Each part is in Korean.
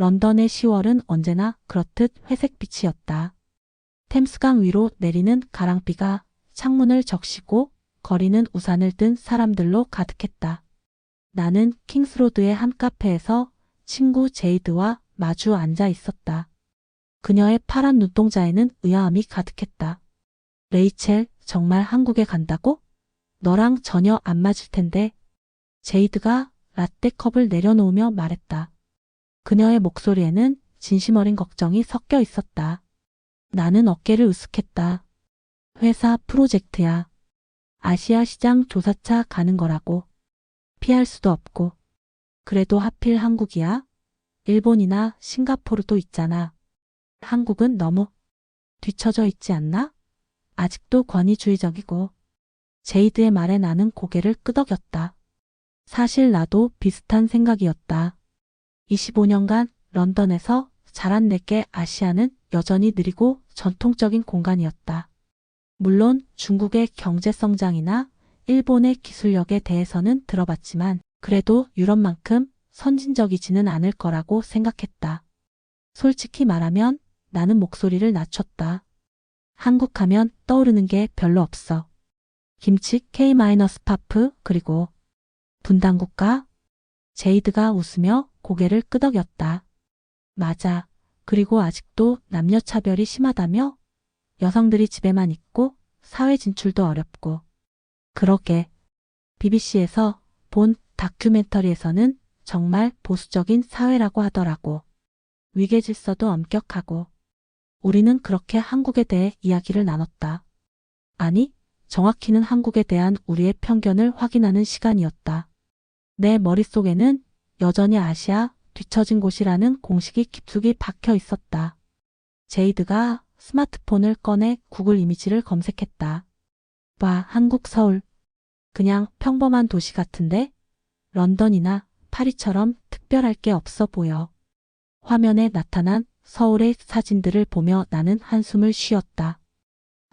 런던의 10월은 언제나 그렇듯 회색빛이었다. 템스강 위로 내리는 가랑비가 창문을 적시고 거리는 우산을 든 사람들로 가득했다. 나는 킹스로드의 한 카페에서 친구 제이드와 마주 앉아 있었다. 그녀의 파란 눈동자에는 의아함이 가득했다. 레이첼, 정말 한국에 간다고? 너랑 전혀 안 맞을 텐데. 제이드가 라떼 컵을 내려놓으며 말했다. 그녀의 목소리에는 진심 어린 걱정이 섞여 있었다. 나는 어깨를 으쓱했다. 회사 프로젝트야. 아시아 시장 조사차 가는 거라고. 피할 수도 없고. 그래도 하필 한국이야? 일본이나 싱가포르도 있잖아. 한국은 너무 뒤처져 있지 않나? 아직도 권위주의적이고. 제이드의 말에 나는 고개를 끄덕였다. 사실 나도 비슷한 생각이었다. 25년간 런던에서 자란 내게 아시아는 여전히 느리고 전통적인 공간이었다. 물론 중국의 경제 성장이나 일본의 기술력에 대해서는 들어봤지만 그래도 유럽만큼 선진적이지는 않을 거라고 생각했다. 솔직히 말하면 나는 목소리를 낮췄다. 한국 하면 떠오르는 게 별로 없어. 김치, K-파프, 그리고 분단국가? 제이드가 웃으며 고개를 끄덕였다. 맞아. 그리고 아직도 남녀차별이 심하다며? 여성들이 집에만 있고 사회 진출도 어렵고. 그러게. BBC에서 본 다큐멘터리에서는 정말 보수적인 사회라고 하더라고. 위계질서도 엄격하고. 우리는 그렇게 한국에 대해 이야기를 나눴다. 아니, 정확히는 한국에 대한 우리의 편견을 확인하는 시간이었다. 내 머릿속에는 여전히 아시아 뒤처진 곳이라는 공식이 깊숙이 박혀 있었다. 제이드가 스마트폰을 꺼내 구글 이미지를 검색했다. 와, 한국 서울. 그냥 평범한 도시 같은데? 런던이나 파리처럼 특별할 게 없어 보여. 화면에 나타난 서울의 사진들을 보며 나는 한숨을 쉬었다.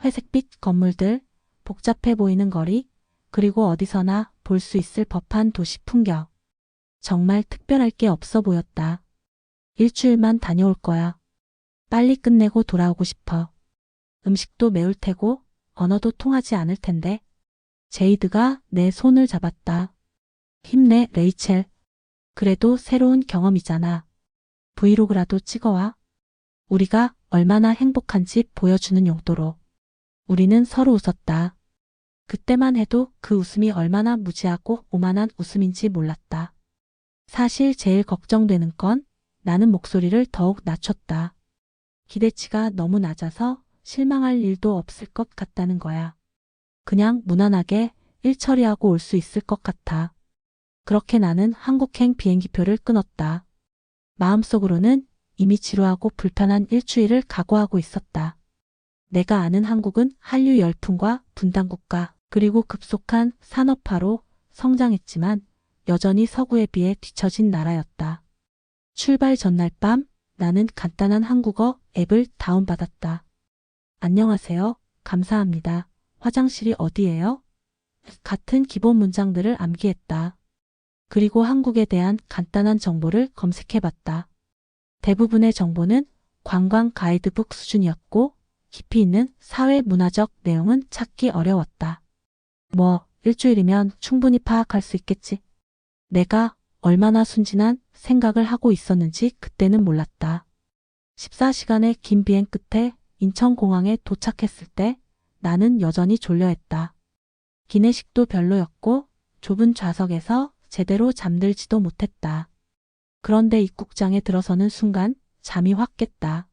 회색빛 건물들, 복잡해 보이는 거리, 그리고 어디서나 볼 수 있을 법한 도시 풍경. 정말 특별할 게 없어 보였다. 일주일만 다녀올 거야. 빨리 끝내고 돌아오고 싶어. 음식도 매울 테고 언어도 통하지 않을 텐데. 제이드가 내 손을 잡았다. 힘내, 레이첼. 그래도 새로운 경험이잖아. 브이로그라도 찍어와. 우리가 얼마나 행복한지 보여주는 용도로. 우리는 서로 웃었다. 그때만 해도 그 웃음이 얼마나 무지하고 오만한 웃음인지 몰랐다. 사실 제일 걱정되는 건 나는 목소리를 더욱 낮췄다. 기대치가 너무 낮아서 실망할 일도 없을 것 같다는 거야. 그냥 무난하게 일 처리하고 올 수 있을 것 같아. 그렇게 나는 한국행 비행기표를 끊었다. 마음속으로는 이미 지루하고 불편한 일주일을 각오하고 있었다. 내가 아는 한국은 한류 열풍과 분단국가 그리고 급속한 산업화로 성장했지만 여전히 서구에 비해 뒤처진 나라였다. 출발 전날 밤 나는 간단한 한국어 앱을 다운받았다. 안녕하세요. 감사합니다. 화장실이 어디예요? 같은 기본 문장들을 암기했다. 그리고 한국에 대한 간단한 정보를 검색해봤다. 대부분의 정보는 관광 가이드북 수준이었고 깊이 있는 사회 문화적 내용은 찾기 어려웠다. 뭐 일주일이면 충분히 파악할 수 있겠지. 내가 얼마나 순진한 생각을 하고 있었는지 그때는 몰랐다. 14시간의 긴 비행 끝에 인천공항에 도착했을 때 나는 여전히 졸려했다. 기내식도 별로였고 좁은 좌석에서 제대로 잠들지도 못했다. 그런데 입국장에 들어서는 순간 잠이 확 깼다.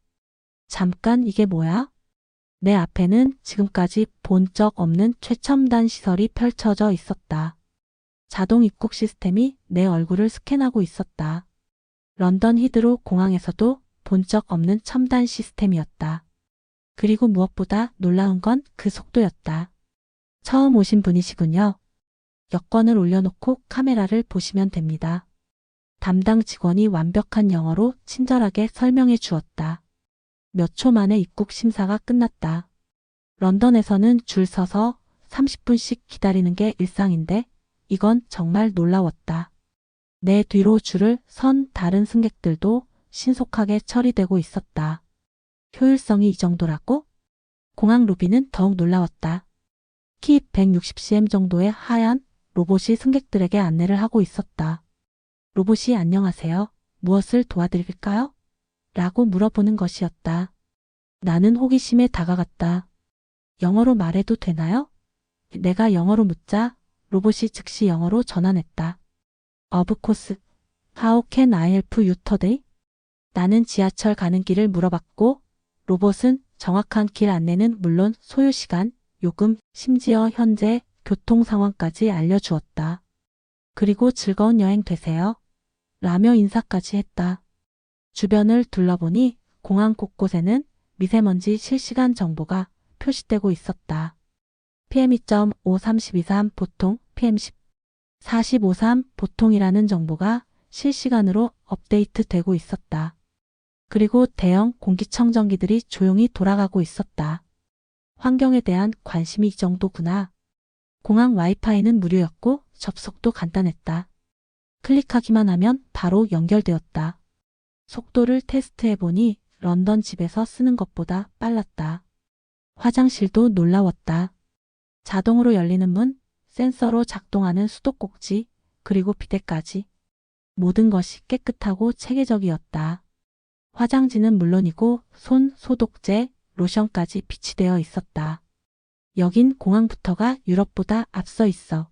잠깐 이게 뭐야? 내 앞에는 지금까지 본 적 없는 최첨단 시설이 펼쳐져 있었다. 자동 입국 시스템이 내 얼굴을 스캔하고 있었다. 런던 히드로 공항에서도 본 적 없는 첨단 시스템이었다. 그리고 무엇보다 놀라운 건 그 속도였다. 처음 오신 분이시군요. 여권을 올려놓고 카메라를 보시면 됩니다. 담당 직원이 완벽한 영어로 친절하게 설명해 주었다. 몇 초 만에 입국 심사가 끝났다. 런던에서는 줄 서서 30분씩 기다리는 게 일상인데 이건 정말 놀라웠다. 내 뒤로 줄을 선 다른 승객들도 신속하게 처리되고 있었다. 효율성이 이 정도라고? 공항 로비는 더욱 놀라웠다. 키 160cm 정도의 하얀 로봇이 승객들에게 안내를 하고 있었다. 로봇이 안녕하세요. 무엇을 도와드릴까요? 라고 물어보는 것이었다. 나는 호기심에 다가갔다. 영어로 말해도 되나요? 내가 영어로 묻자 로봇이 즉시 영어로 전환했다. Of course. How can I help you today? 나는 지하철 가는 길을 물어봤고 로봇은 정확한 길 안내는 물론 소요 시간, 요금, 심지어 현재 교통 상황까지 알려주었다. 그리고 즐거운 여행 되세요. 라며 인사까지 했다. 주변을 둘러보니 공항 곳곳에는 미세먼지 실시간 정보가 표시되고 있었다. PM2.53223 보통, PM10, 4053 보통이라는 정보가 실시간으로 업데이트되고 있었다. 그리고 대형 공기청정기들이 조용히 돌아가고 있었다. 환경에 대한 관심이 이 정도구나. 공항 와이파이는 무료였고 접속도 간단했다. 클릭하기만 하면 바로 연결되었다. 속도를 테스트해보니 런던 집에서 쓰는 것보다 빨랐다. 화장실도 놀라웠다. 자동으로 열리는 문, 센서로 작동하는 수도꼭지, 그리고 비데까지. 모든 것이 깨끗하고 체계적이었다. 화장지는 물론이고 손 소독제, 로션까지 비치되어 있었다. 여긴 공항부터가 유럽보다 앞서 있어.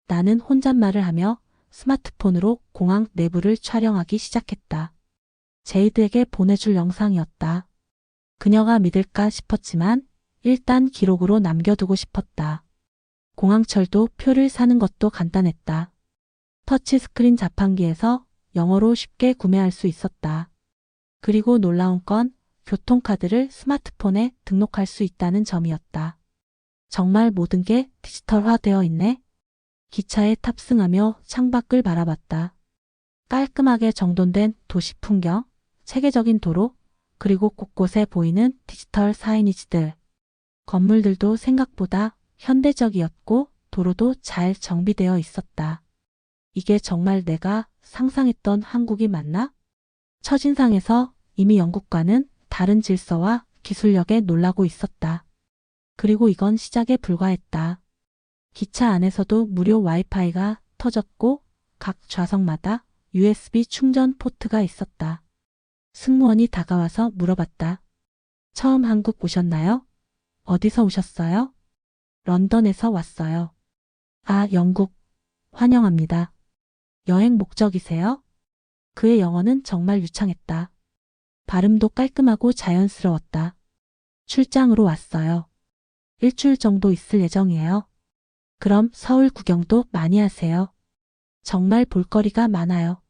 나는 혼잣말을 하며 스마트폰으로 공항 내부를 촬영하기 시작했다. 제이드에게 보내줄 영상이었다. 그녀가 믿을까 싶었지만 일단 기록으로 남겨두고 싶었다. 공항철도 표를 사는 것도 간단했다. 터치스크린 자판기에서 영어로 쉽게 구매할 수 있었다. 그리고 놀라운 건 교통카드를 스마트폰에 등록할 수 있다는 점이었다. 정말 모든 게 디지털화되어 있네. 기차에 탑승하며 창밖을 바라봤다. 깔끔하게 정돈된 도시 풍경, 체계적인 도로, 그리고 곳곳에 보이는 디지털 사이니지들. 건물들도 생각보다 현대적이었고 도로도 잘 정비되어 있었다. 이게 정말 내가 상상했던 한국이 맞나? 첫인상에서 이미 영국과는 다른 질서와 기술력에 놀라고 있었다. 그리고 이건 시작에 불과했다. 기차 안에서도 무료 와이파이가 터졌고 각 좌석마다 USB 충전 포트가 있었다. 승무원이 다가와서 물어봤다. 처음 한국 오셨나요? 어디서 오셨어요? 런던에서 왔어요. 아, 영국. 환영합니다. 여행 목적이세요? 그의 영어는 정말 유창했다. 발음도 깔끔하고 자연스러웠다. 출장으로 왔어요. 일주일 정도 있을 예정이에요. 그럼 서울 구경도 많이 하세요. 정말 볼거리가 많아요.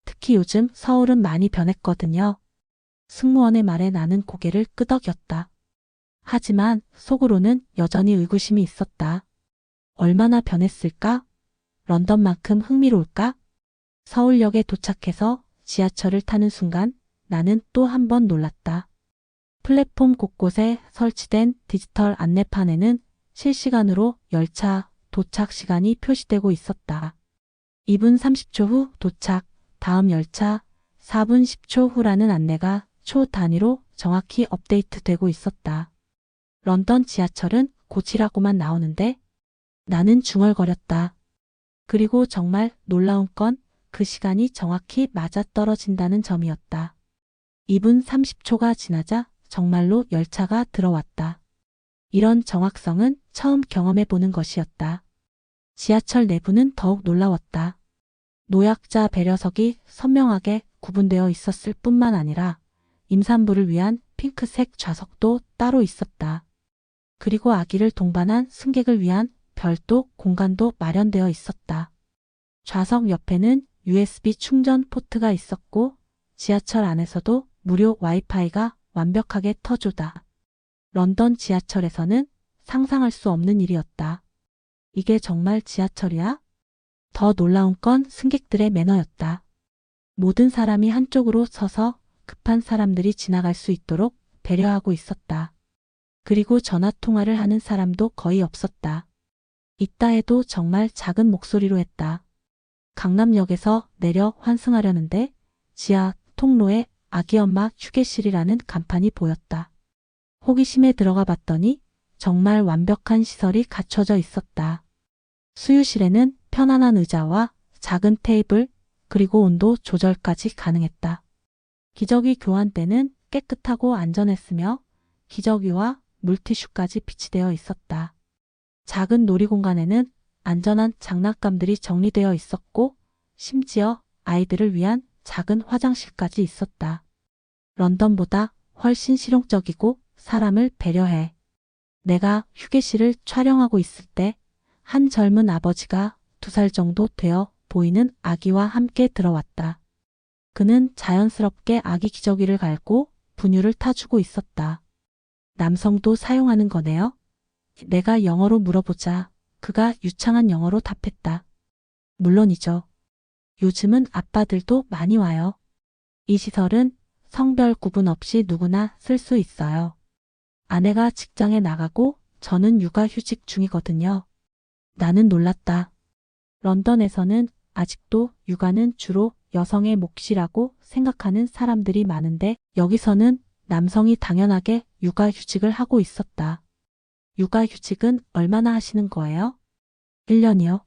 특히 요즘 서울은 많이 변했거든요. 승무원의 말에 나는 고개를 끄덕였다. 하지만 속으로는 여전히 의구심이 있었다. 얼마나 변했을까? 런던만큼 흥미로울까? 서울역에 도착해서 지하철을 타는 순간 나는 또 한 번 놀랐다. 플랫폼 곳곳에 설치된 디지털 안내판에는 실시간으로 열차 도착 시간이 표시되고 있었다. 2분 30초 후 도착, 다음 열차 4분 10초 후라는 안내가 초 단위로 정확히 업데이트되고 있었다. 런던 지하철은 고치라고만 나오는데 나는 중얼거렸다. 그리고 정말 놀라운 건 그 시간이 정확히 맞아떨어진다는 점이었다. 2분 30초가 지나자 정말로 열차가 들어왔다. 이런 정확성은 처음 경험해보는 것이었다. 지하철 내부는 더욱 놀라웠다. 노약자 배려석이 선명하게 구분되어 있었을 뿐만 아니라 임산부를 위한 핑크색 좌석도 따로 있었다. 그리고 아기를 동반한 승객을 위한 별도 공간도 마련되어 있었다. 좌석 옆에는 USB 충전 포트가 있었고 지하철 안에서도 무료 와이파이가 완벽하게 터주다. 런던 지하철에서는 상상할 수 없는 일이었다. 이게 정말 지하철이야? 더 놀라운 건 승객들의 매너였다. 모든 사람이 한쪽으로 서서 급한 사람들이 지나갈 수 있도록 배려하고 있었다. 그리고 전화 통화를 하는 사람도 거의 없었다. 있다 해도 정말 작은 목소리로 했다. 강남역에서 내려 환승하려는데 지하 통로에 아기 엄마 휴게실이라는 간판이 보였다. 호기심에 들어가 봤더니 정말 완벽한 시설이 갖춰져 있었다. 수유실에는 편안한 의자와 작은 테이블, 그리고 온도 조절까지 가능했다. 기저귀 교환대는 깨끗하고 안전했으며 기저귀와 물티슈까지 비치되어 있었다. 작은 놀이공간에는 안전한 장난감들이 정리되어 있었고 심지어 아이들을 위한 작은 화장실까지 있었다. 런던보다 훨씬 실용적이고 사람을 배려해. 내가 휴게실을 촬영하고 있을 때 한 젊은 아버지가 2살 정도 되어 보이는 아기와 함께 들어왔다. 그는 자연스럽게 아기 기저귀를 갈고 분유를 타주고 있었다. 남성도 사용하는 거네요? 내가 영어로 물어보자 그가 유창한 영어로 답했다. 물론이죠. 요즘은 아빠들도 많이 와요. 이 시설은 성별 구분 없이 누구나 쓸 수 있어요. 아내가 직장에 나가고 저는 육아휴직 중이거든요. 나는 놀랐다. 런던에서는 아직도 육아는 주로 여성의 몫이라고 생각하는 사람들이 많은데 여기서는 남성이 당연하게 육아휴직을 하고 있었다. 육아휴직은 얼마나 하시는 거예요? 1년이요.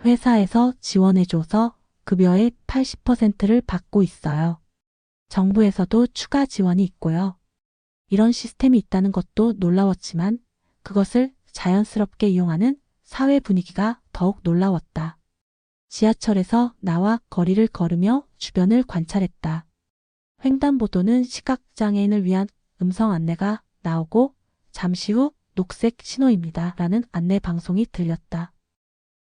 회사에서 지원해줘서 급여의 80%를 받고 있어요. 정부에서도 추가 지원이 있고요. 이런 시스템이 있다는 것도 놀라웠지만 그것을 자연스럽게 이용하는 사회 분위기가 더욱 놀라웠다. 지하철에서 나와 거리를 걸으며 주변을 관찰했다. 횡단보도는 시각장애인을 위한 음성 안내가 나오고 잠시 후 녹색 신호입니다 라는 안내 방송이 들렸다.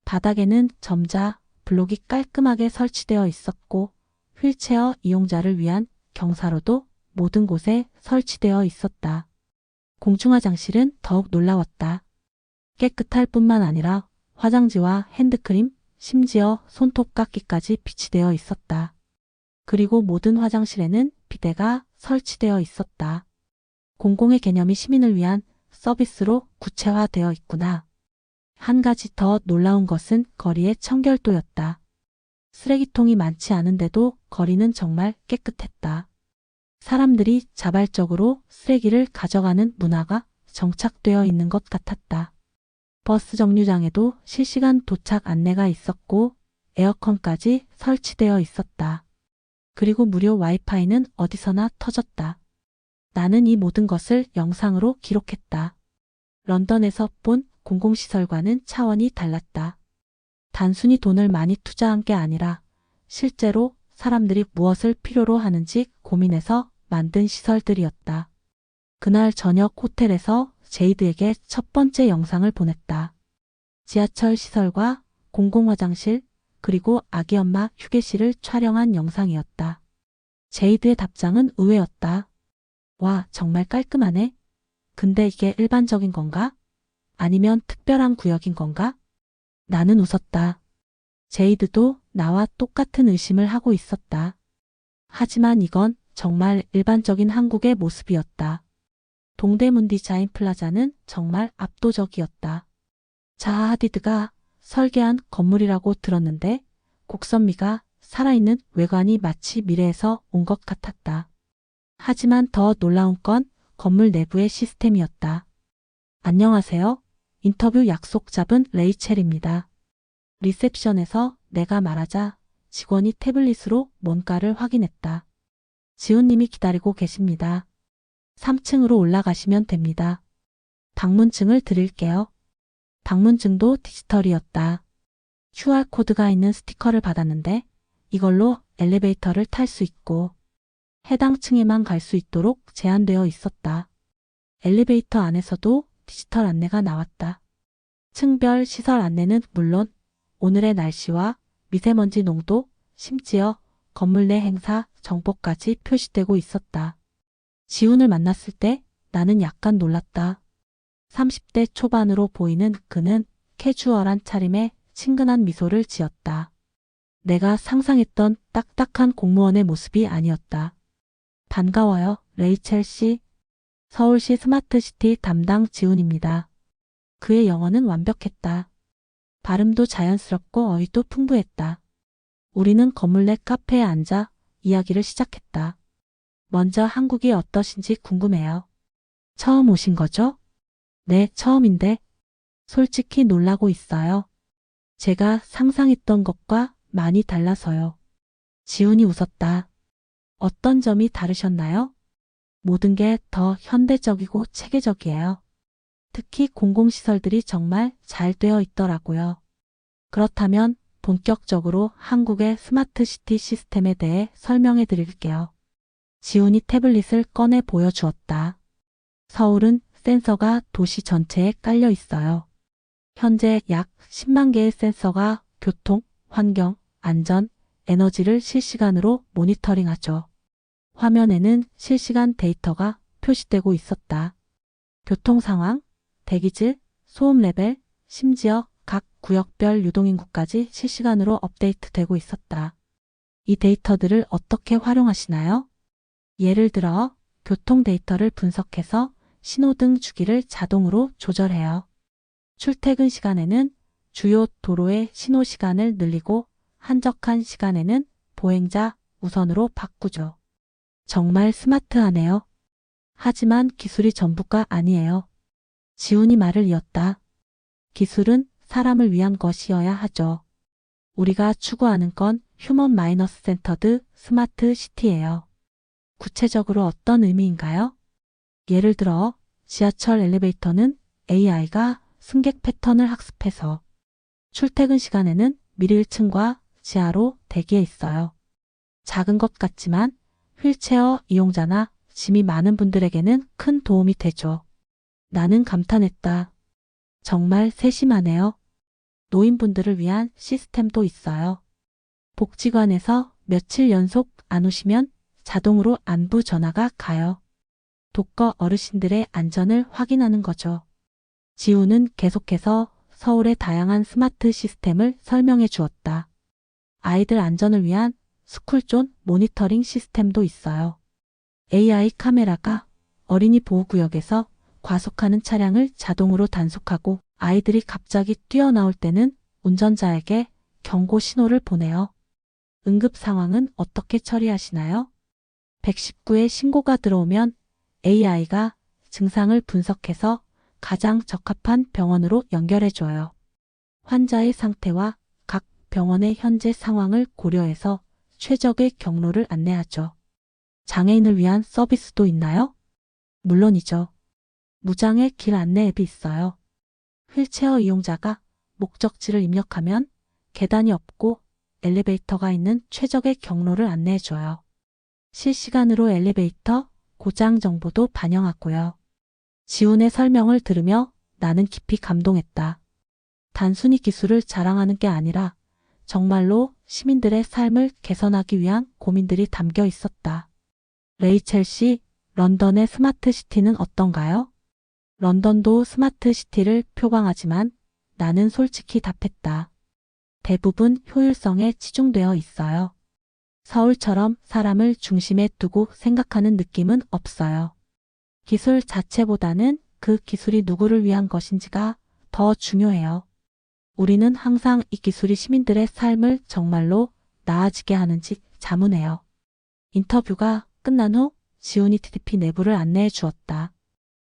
바닥에는 점자, 블록이 깔끔하게 설치되어 있었고 휠체어 이용자를 위한 경사로도 모든 곳에 설치되어 있었다. 공중화장실은 더욱 놀라웠다. 깨끗할 뿐만 아니라 화장지와 핸드크림, 심지어 손톱깎이까지 비치되어 있었다. 그리고 모든 화장실에는 비데가 설치되어 있었다. 공공의 개념이 시민을 위한 서비스로 구체화되어 있구나. 한 가지 더 놀라운 것은 거리의 청결도였다. 쓰레기통이 많지 않은데도 거리는 정말 깨끗했다. 사람들이 자발적으로 쓰레기를 가져가는 문화가 정착되어 있는 것 같았다. 버스 정류장에도 실시간 도착 안내가 있었고 에어컨까지 설치되어 있었다. 그리고 무료 와이파이는 어디서나 터졌다. 나는 이 모든 것을 영상으로 기록했다. 런던에서 본 공공시설과는 차원이 달랐다. 단순히 돈을 많이 투자한 게 아니라 실제로 사람들이 무엇을 필요로 하는지 고민해서 만든 시설들이었다. 그날 저녁 호텔에서 제이드에게 첫 번째 영상을 보냈다. 지하철 시설과 공공화장실 그리고 아기 엄마 휴게실을 촬영한 영상이었다. 제이드의 답장은 의외였다. 와, 정말 깔끔하네. 근데 이게 일반적인 건가? 아니면 특별한 구역인 건가? 나는 웃었다. 제이드도 나와 똑같은 의심을 하고 있었다. 하지만 이건 정말 일반적인 한국의 모습이었다. 동대문 디자인 플라자는 정말 압도적이었다. 자하 하디드가 설계한 건물이라고 들었는데 곡선미가 살아있는 외관이 마치 미래에서 온 것 같았다. 하지만 더 놀라운 건 건물 내부의 시스템이었다. 안녕하세요. 인터뷰 약속 잡은 레이첼입니다. 리셉션에서 내가 말하자 직원이 태블릿으로 뭔가를 확인했다. 지훈님이 기다리고 계십니다. 3층으로 올라가시면 됩니다. 방문증을 드릴게요. 방문증도 디지털이었다. QR코드가 있는 스티커를 받았는데 이걸로 엘리베이터를 탈 수 있고 해당 층에만 갈 수 있도록 제한되어 있었다. 엘리베이터 안에서도 디지털 안내가 나왔다. 층별 시설 안내는 물론 오늘의 날씨와 미세먼지 농도, 심지어 건물 내 행사 정보까지 표시되고 있었다. 지훈을 만났을 때 나는 약간 놀랐다. 30대 초반으로 보이는 그는 캐주얼한 차림에 친근한 미소를 지었다. 내가 상상했던 딱딱한 공무원의 모습이 아니었다. 반가워요, 레이첼 씨. 서울시 스마트시티 담당 지훈입니다. 그의 영어는 완벽했다. 발음도 자연스럽고 어휘도 풍부했다. 우리는 건물 내 카페에 앉아 이야기를 시작했다. 먼저 한국이 어떠신지 궁금해요. 처음 오신 거죠? 네, 처음인데 솔직히 놀라고 있어요. 제가 상상했던 것과 많이 달라서요. 지훈이 웃었다. 어떤 점이 다르셨나요? 모든 게 더 현대적이고 체계적이에요. 특히 공공시설들이 정말 잘 되어 있더라고요. 그렇다면 본격적으로 한국의 스마트시티 시스템에 대해 설명해 드릴게요. 지훈이 태블릿을 꺼내 보여주었다. 서울은 센서가 도시 전체에 깔려 있어요. 현재 약 10만 개의 센서가 교통, 환경, 안전, 에너지를 실시간으로 모니터링하죠. 화면에는 실시간 데이터가 표시되고 있었다. 교통 상황, 대기질, 소음 레벨, 심지어 각 구역별 유동인구까지 실시간으로 업데이트되고 있었다. 이 데이터들을 어떻게 활용하시나요? 예를 들어 교통 데이터를 분석해서 신호등 주기를 자동으로 조절해요. 출퇴근 시간에는 주요 도로의 신호 시간을 늘리고 한적한 시간에는 보행자 우선으로 바꾸죠. 정말 스마트하네요. 하지만 기술이 전부가 아니에요. 지훈이 말을 이었다. 기술은 사람을 위한 것이어야 하죠. 우리가 추구하는 건 휴먼 마이너스 센터드 스마트 시티예요. 구체적으로 어떤 의미인가요? 예를 들어 지하철 엘리베이터는 AI가 승객 패턴을 학습해서 출퇴근 시간에는 미리 1층과 지하로 대기해 있어요. 작은 것 같지만 휠체어 이용자나 짐이 많은 분들에게는 큰 도움이 되죠. 나는 감탄했다. 정말 세심하네요. 노인분들을 위한 시스템도 있어요. 복지관에서 며칠 연속 안 오시면 자동으로 안부 전화가 가요. 독거 어르신들의 안전을 확인하는 거죠. 지우는 계속해서 서울의 다양한 스마트 시스템을 설명해 주었다. 아이들 안전을 위한 스쿨존 모니터링 시스템도 있어요. AI 카메라가 어린이 보호구역에서 과속하는 차량을 자동으로 단속하고 아이들이 갑자기 뛰어나올 때는 운전자에게 경고 신호를 보내요. 응급 상황은 어떻게 처리하시나요? 119에 신고가 들어오면 AI가 증상을 분석해서 가장 적합한 병원으로 연결해줘요. 환자의 상태와 각 병원의 현재 상황을 고려해서 최적의 경로를 안내하죠. 장애인을 위한 서비스도 있나요? 물론이죠. 무장애 길 안내 앱이 있어요. 휠체어 이용자가 목적지를 입력하면 계단이 없고 엘리베이터가 있는 최적의 경로를 안내해줘요. 실시간으로 엘리베이터 고장 정보도 반영하고요. 지훈의 설명을 들으며 나는 깊이 감동했다. 단순히 기술을 자랑하는 게 아니라 정말로 시민들의 삶을 개선하기 위한 고민들이 담겨 있었다. 레이첼 씨, 런던의 스마트 시티는 어떤가요? 런던도 스마트 시티를 표방하지만 나는 솔직히 답했다. 대부분 효율성에 치중되어 있어요. 서울처럼 사람을 중심에 두고 생각하는 느낌은 없어요. 기술 자체보다는 그 기술이 누구를 위한 것인지가 더 중요해요. 우리는 항상 이 기술이 시민들의 삶을 정말로 나아지게 하는지 자문해요. 인터뷰가 끝난 후 지훈이 TDP 내부를 안내해 주었다.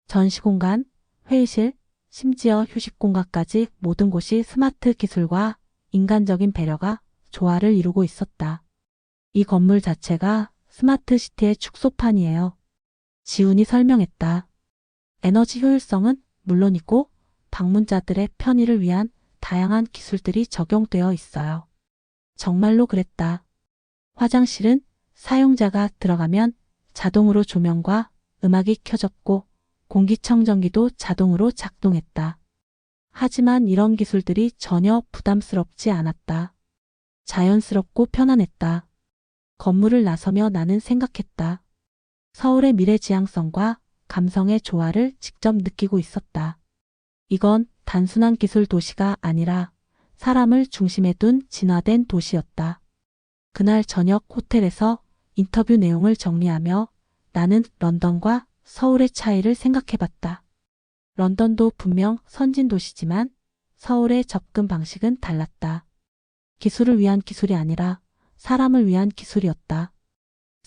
전시공간, 회의실, 심지어 휴식공간까지 모든 곳이 스마트 기술과 인간적인 배려가 조화를 이루고 있었다. 이 건물 자체가 스마트 시티의 축소판이에요. 지훈이 설명했다. 에너지 효율성은 물론이고 방문자들의 편의를 위한 다양한 기술들이 적용되어 있어요. 정말로 그랬다. 화장실은 사용자가 들어가면 자동으로 조명과 음악이 켜졌고 공기청정기도 자동으로 작동했다. 하지만 이런 기술들이 전혀 부담스럽지 않았다. 자연스럽고 편안했다. 건물을 나서며 나는 생각했다. 서울의 미래 지향성과 감성의 조화를 직접 느끼고 있었다. 이건 단순한 기술 도시가 아니라 사람을 중심에 둔 진화된 도시였다. 그날 저녁 호텔에서 인터뷰 내용을 정리하며 나는 런던과 서울의 차이를 생각해봤다. 런던도 분명 선진 도시지만 서울의 접근 방식은 달랐다. 기술을 위한 기술이 아니라 사람을 위한 기술이었다.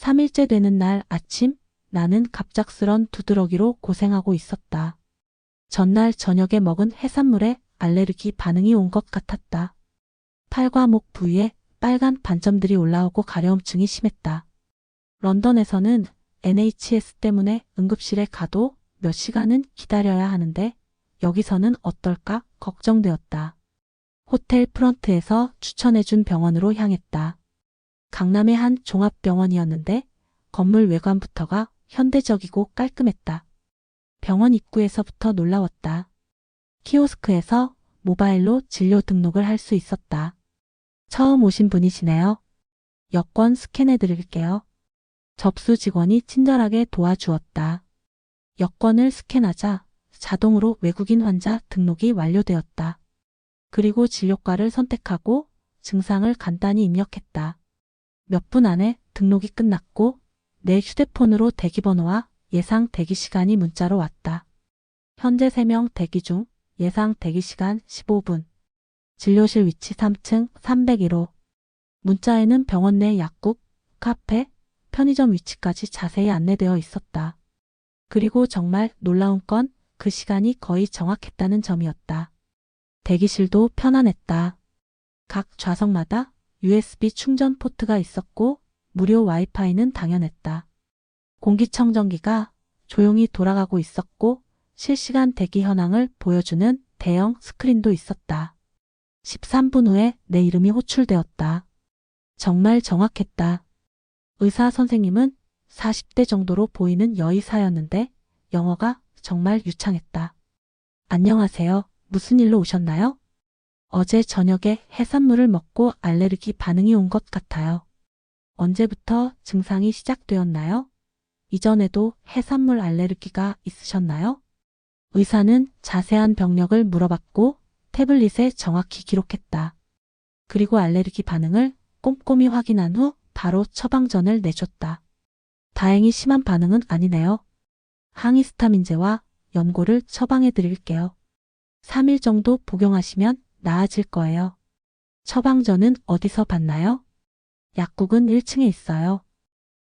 3일째 되는 날 아침 나는 갑작스런 두드러기로 고생하고 있었다. 전날 저녁에 먹은 해산물에 알레르기 반응이 온 것 같았다. 팔과 목 부위에 빨간 반점들이 올라오고 가려움증이 심했다. 런던에서는 NHS 때문에 응급실에 가도 몇 시간은 기다려야 하는데 여기서는 어떨까 걱정되었다. 호텔 프런트에서 추천해준 병원으로 향했다. 강남의 한 종합병원이었는데 건물 외관부터가 현대적이고 깔끔했다. 병원 입구에서부터 놀라웠다. 키오스크에서 모바일로 진료 등록을 할 수 있었다. 처음 오신 분이시네요. 여권 스캔해 드릴게요. 접수 직원이 친절하게 도와주었다. 여권을 스캔하자 자동으로 외국인 환자 등록이 완료되었다. 그리고 진료과를 선택하고 증상을 간단히 입력했다. 몇 분 안에 등록이 끝났고 내 휴대폰으로 대기번호와 예상 대기시간이 문자로 왔다. 현재 3명 대기 중 예상 대기시간 15분. 진료실 위치 3층 301호. 문자에는 병원 내 약국, 카페, 편의점 위치까지 자세히 안내되어 있었다. 그리고 정말 놀라운 건 그 시간이 거의 정확했다는 점이었다. 대기실도 편안했다. 각 좌석마다 USB 충전 포트가 있었고 무료 와이파이는 당연했다. 공기청정기가 조용히 돌아가고 있었고 실시간 대기 현황을 보여주는 대형 스크린도 있었다. 13분 후에 내 이름이 호출되었다. 정말 정확했다. 의사 선생님은 40대 정도로 보이는 여의사였는데 영어가 정말 유창했다. 안녕하세요. 무슨 일로 오셨나요? 어제 저녁에 해산물을 먹고 알레르기 반응이 온 것 같아요. 언제부터 증상이 시작되었나요? 이전에도 해산물 알레르기가 있으셨나요? 의사는 자세한 병력을 물어봤고 태블릿에 정확히 기록했다. 그리고 알레르기 반응을 꼼꼼히 확인한 후 바로 처방전을 내줬다. 다행히 심한 반응은 아니네요. 항히스타민제와 연고를 처방해 드릴게요. 3일 정도 복용하시면 나아질 거예요. 처방전은 어디서 받나요? 약국은 1층에 있어요.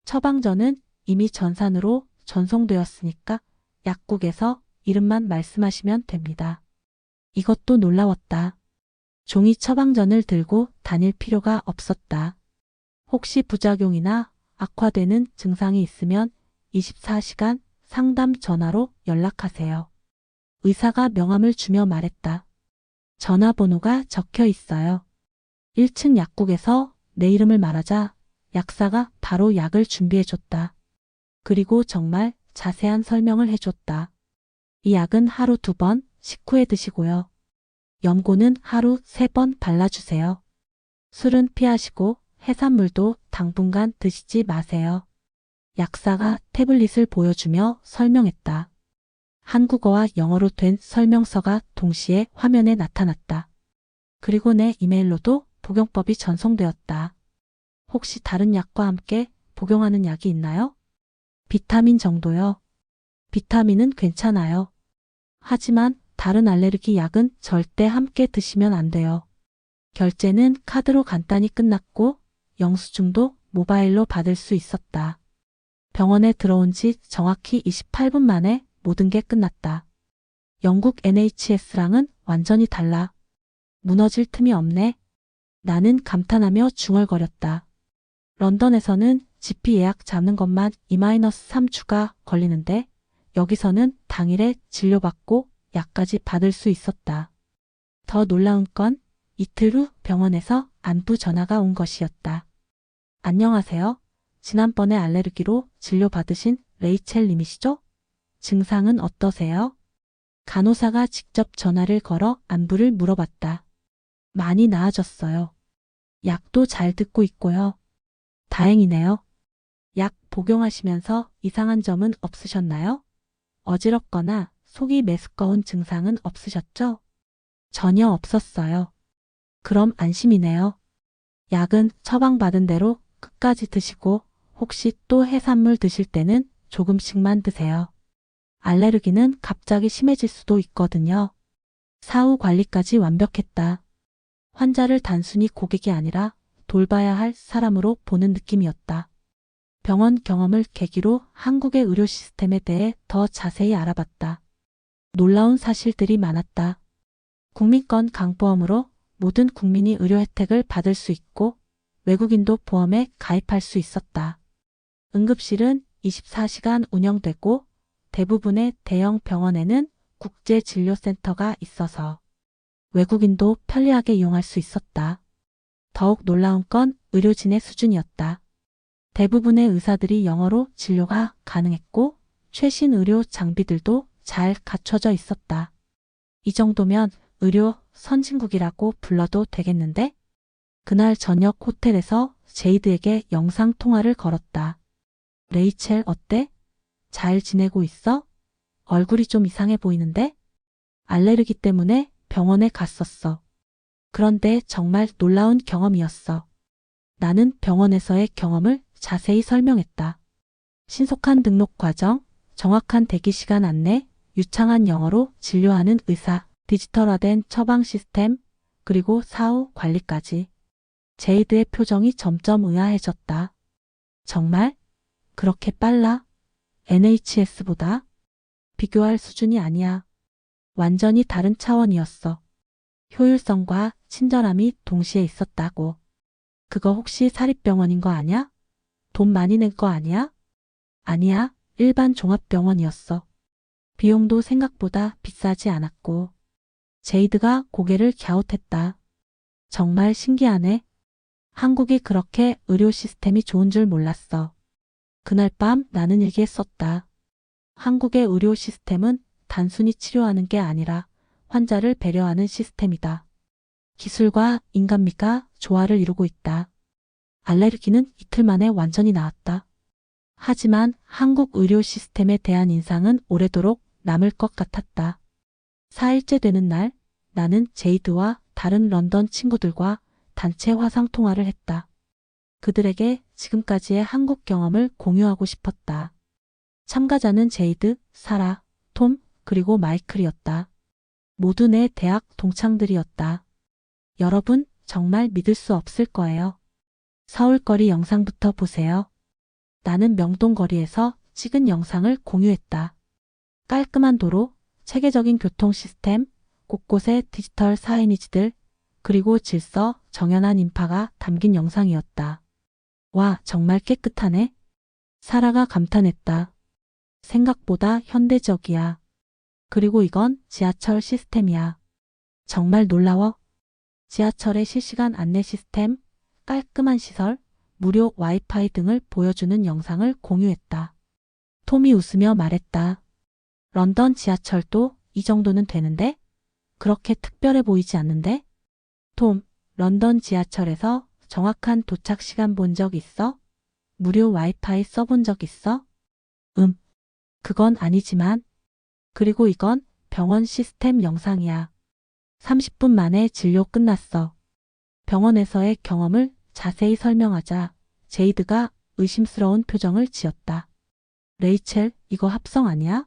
처방전은 이미 전산으로 전송되었으니까 약국에서 이름만 말씀하시면 됩니다. 이것도 놀라웠다. 종이 처방전을 들고 다닐 필요가 없었다. 혹시 부작용이나 악화되는 증상이 있으면 24시간 상담 전화로 연락하세요. 의사가 명함을 주며 말했다. 전화번호가 적혀 있어요. 1층 약국에서 내 이름을 말하자 약사가 바로 약을 준비해줬다. 그리고 정말 자세한 설명을 해줬다. 이 약은 하루 2번 식후에 드시고요. 염고는 하루 3번 발라주세요. 술은 피하시고 해산물도 당분간 드시지 마세요. 약사가 태블릿을 보여주며 설명했다. 한국어와 영어로 된 설명서가 동시에 화면에 나타났다. 그리고 내 이메일로도 복용법이 전송되었다. 혹시 다른 약과 함께 복용하는 약이 있나요? 비타민 정도요. 비타민은 괜찮아요. 하지만 다른 알레르기 약은 절대 함께 드시면 안 돼요. 결제는 카드로 간단히 끝났고 영수증도 모바일로 받을 수 있었다. 병원에 들어온 지 정확히 28분 만에 모든 게 끝났다. 영국 NHS랑은 완전히 달라. 무너질 틈이 없네. 나는 감탄하며 중얼거렸다. 런던에서는 GP 예약 잡는 것만 2-3주가 걸리는데 여기서는 당일에 진료받고 약까지 받을 수 있었다. 더 놀라운 건 이틀 후 병원에서 안부 전화가 온 것이었다. 안녕하세요. 지난번에 알레르기로 진료받으신 레이첼 님이시죠? 증상은 어떠세요? 간호사가 직접 전화를 걸어 안부를 물어봤다. 많이 나아졌어요. 약도 잘 듣고 있고요. 다행이네요. 약 복용하시면서 이상한 점은 없으셨나요? 어지럽거나 속이 메스꺼운 증상은 없으셨죠? 전혀 없었어요. 그럼 안심이네요. 약은 처방받은 대로 끝까지 드시고 혹시 또 해산물 드실 때는 조금씩만 드세요. 알레르기는 갑자기 심해질 수도 있거든요. 사후 관리까지 완벽했다. 환자를 단순히 고객이 아니라 돌봐야 할 사람으로 보는 느낌이었다. 병원 경험을 계기로 한국의 의료 시스템에 대해 더 자세히 알아봤다. 놀라운 사실들이 많았다. 국민권 강보험으로 모든 국민이 의료 혜택을 받을 수 있고 외국인도 보험에 가입할 수 있었다. 응급실은 24시간 운영되고 대부분의 대형 병원에는 국제진료센터가 있어서 외국인도 편리하게 이용할 수 있었다. 더욱 놀라운 건 의료진의 수준이었다. 대부분의 의사들이 영어로 진료가 가능했고 최신 의료 장비들도 잘 갖춰져 있었다. 이 정도면 의료 선진국이라고 불러도 되겠는데? 그날 저녁 호텔에서 제이드에게 영상 통화를 걸었다. 레이첼 어때? 잘 지내고 있어? 얼굴이 좀 이상해 보이는데? 알레르기 때문에 병원에 갔었어. 그런데 정말 놀라운 경험이었어. 나는 병원에서의 경험을 자세히 설명했다. 신속한 등록 과정, 정확한 대기 시간 안내, 유창한 영어로 진료하는 의사, 디지털화된 처방 시스템, 그리고 사후 관리까지. 제이드의 표정이 점점 의아해졌다. 정말? 그렇게 빨라? NHS보다? 비교할 수준이 아니야. 완전히 다른 차원이었어. 효율성과 친절함이 동시에 있었다고. 그거 혹시 사립병원인 거 아냐? 돈 많이 낸 거 아니야? 아니야, 일반 종합병원이었어. 비용도 생각보다 비싸지 않았고. 제이드가 고개를 갸웃했다. 정말 신기하네. 한국이 그렇게 의료 시스템이 좋은 줄 몰랐어. 그날 밤 나는 일기에 썼다. 한국의 의료 시스템은 단순히 치료하는 게 아니라 환자를 배려하는 시스템이다. 기술과 인간미가 조화를 이루고 있다. 알레르기는 이틀 만에 완전히 나았다. 하지만 한국 의료 시스템에 대한 인상은 오래도록 남을 것 같았다. 4일째 되는 날, 나는 제이드와 다른 런던 친구들과 단체 화상 통화를 했다. 그들에게 지금까지의 한국 경험을 공유하고 싶었다. 참가자는 제이드, 사라, 톰, 그리고 마이클이었다. 모두 내 대학 동창들이었다. 여러분, 정말 믿을 수 없을 거예요. 서울거리 영상부터 보세요. 나는 명동거리에서 찍은 영상을 공유했다. 깔끔한 도로, 체계적인 교통 시스템, 곳곳에 디지털 사이니지들, 그리고 질서, 정연한 인파가 담긴 영상이었다. 와, 정말 깨끗하네. 사라가 감탄했다. 생각보다 현대적이야. 그리고 이건 지하철 시스템이야. 정말 놀라워. 지하철의 실시간 안내 시스템, 깔끔한 시설, 무료 와이파이 등을 보여주는 영상을 공유했다. 톰이 웃으며 말했다. 런던 지하철도 이 정도는 되는데? 그렇게 특별해 보이지 않는데? 톰, 런던 지하철에서 정확한 도착 시간 본 적 있어? 무료 와이파이 써본 적 있어? 그건 아니지만. 그리고 이건 병원 시스템 영상이야. 30분 만에 진료 끝났어. 병원에서의 경험을 자세히 설명하자 제이드가 의심스러운 표정을 지었다. 레이첼, 이거 합성 아니야?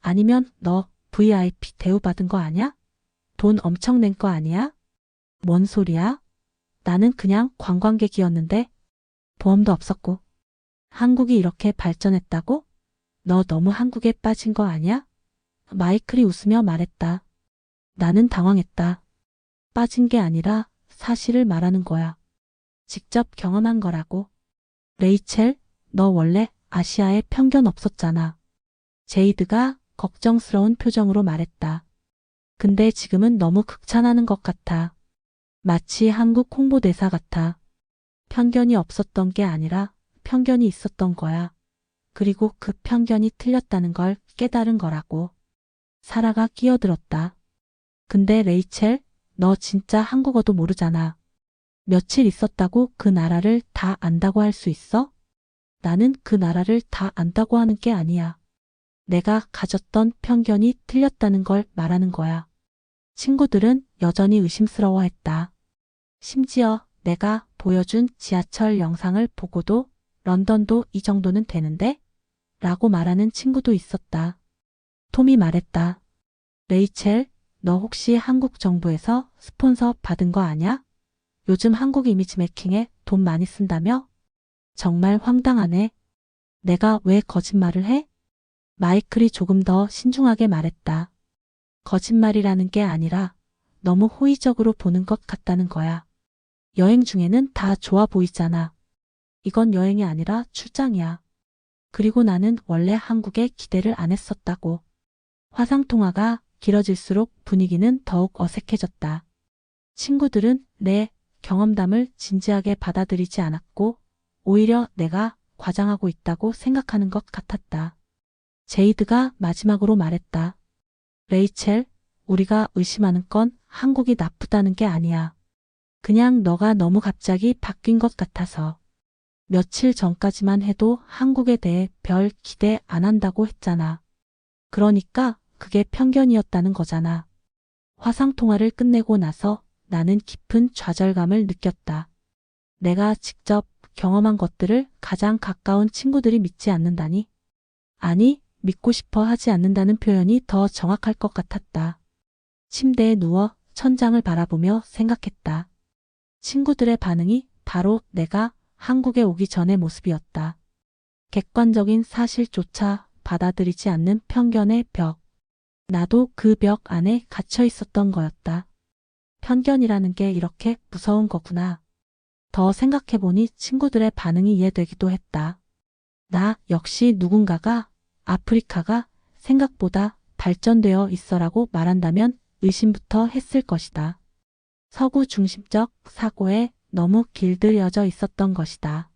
아니면 너 VIP 대우받은 거 아니야? 돈 엄청 낸 거 아니야? 뭔 소리야? 나는 그냥 관광객이었는데 보험도 없었고. 한국이 이렇게 발전했다고? 너 너무 한국에 빠진 거 아니야? 마이클이 웃으며 말했다. 나는 당황했다. 빠진 게 아니라 사실을 말하는 거야. 직접 경험한 거라고. 레이첼, 너 원래 아시아에 편견 없었잖아. 제이드가 걱정스러운 표정으로 말했다. 근데 지금은 너무 극찬하는 것 같아. 마치 한국 홍보대사 같아. 편견이 없었던 게 아니라 편견이 있었던 거야. 그리고 그 편견이 틀렸다는 걸 깨달은 거라고. 사라가 끼어들었다. 근데 레이첼, 너 진짜 한국어도 모르잖아. 며칠 있었다고 그 나라를 다 안다고 할 수 있어? 나는 그 나라를 다 안다고 하는 게 아니야. 내가 가졌던 편견이 틀렸다는 걸 말하는 거야. 친구들은 여전히 의심스러워했다. 심지어 내가 보여준 지하철 영상을 보고도 런던도 이 정도는 되는데? 라고 말하는 친구도 있었다. 톰이 말했다. 레이첼, 너 혹시 한국 정부에서 스폰서 받은 거 아냐? 요즘 한국 이미지 메이킹에 돈 많이 쓴다며? 정말 황당하네. 내가 왜 거짓말을 해? 마이클이 조금 더 신중하게 말했다. 거짓말이라는 게 아니라 너무 호의적으로 보는 것 같다는 거야. 여행 중에는 다 좋아 보이잖아. 이건 여행이 아니라 출장이야. 그리고 나는 원래 한국에 기대를 안 했었다고. 화상통화가 길어질수록 분위기는 더욱 어색해졌다. 친구들은 내 경험담을 진지하게 받아들이지 않았고 오히려 내가 과장하고 있다고 생각하는 것 같았다. 제이드가 마지막으로 말했다. 레이첼, 우리가 의심하는 건 한국이 나쁘다는 게 아니야. 그냥 너가 너무 갑자기 바뀐 것 같아서. 며칠 전까지만 해도 한국에 대해 별 기대 안 한다고 했잖아. 그러니까 그게 편견이었다는 거잖아. 화상통화를 끝내고 나서 나는 깊은 좌절감을 느꼈다. 내가 직접 경험한 것들을 가장 가까운 친구들이 믿지 않는다니? 아니, 믿고 싶어 하지 않는다는 표현이 더 정확할 것 같았다. 침대에 누워 천장을 바라보며 생각했다. 친구들의 반응이 바로 내가 한국에 오기 전의 모습이었다. 객관적인 사실조차 받아들이지 않는 편견의 벽. 나도 그 벽 안에 갇혀 있었던 거였다. 편견이라는 게 이렇게 무서운 거구나. 더 생각해보니 친구들의 반응이 이해되기도 했다. 나 역시 누군가가 아프리카가 생각보다 발전되어 있어라고 말한다면 의심부터 했을 것이다. 서구 중심적 사고에 너무 길들여져 있었던 것이다.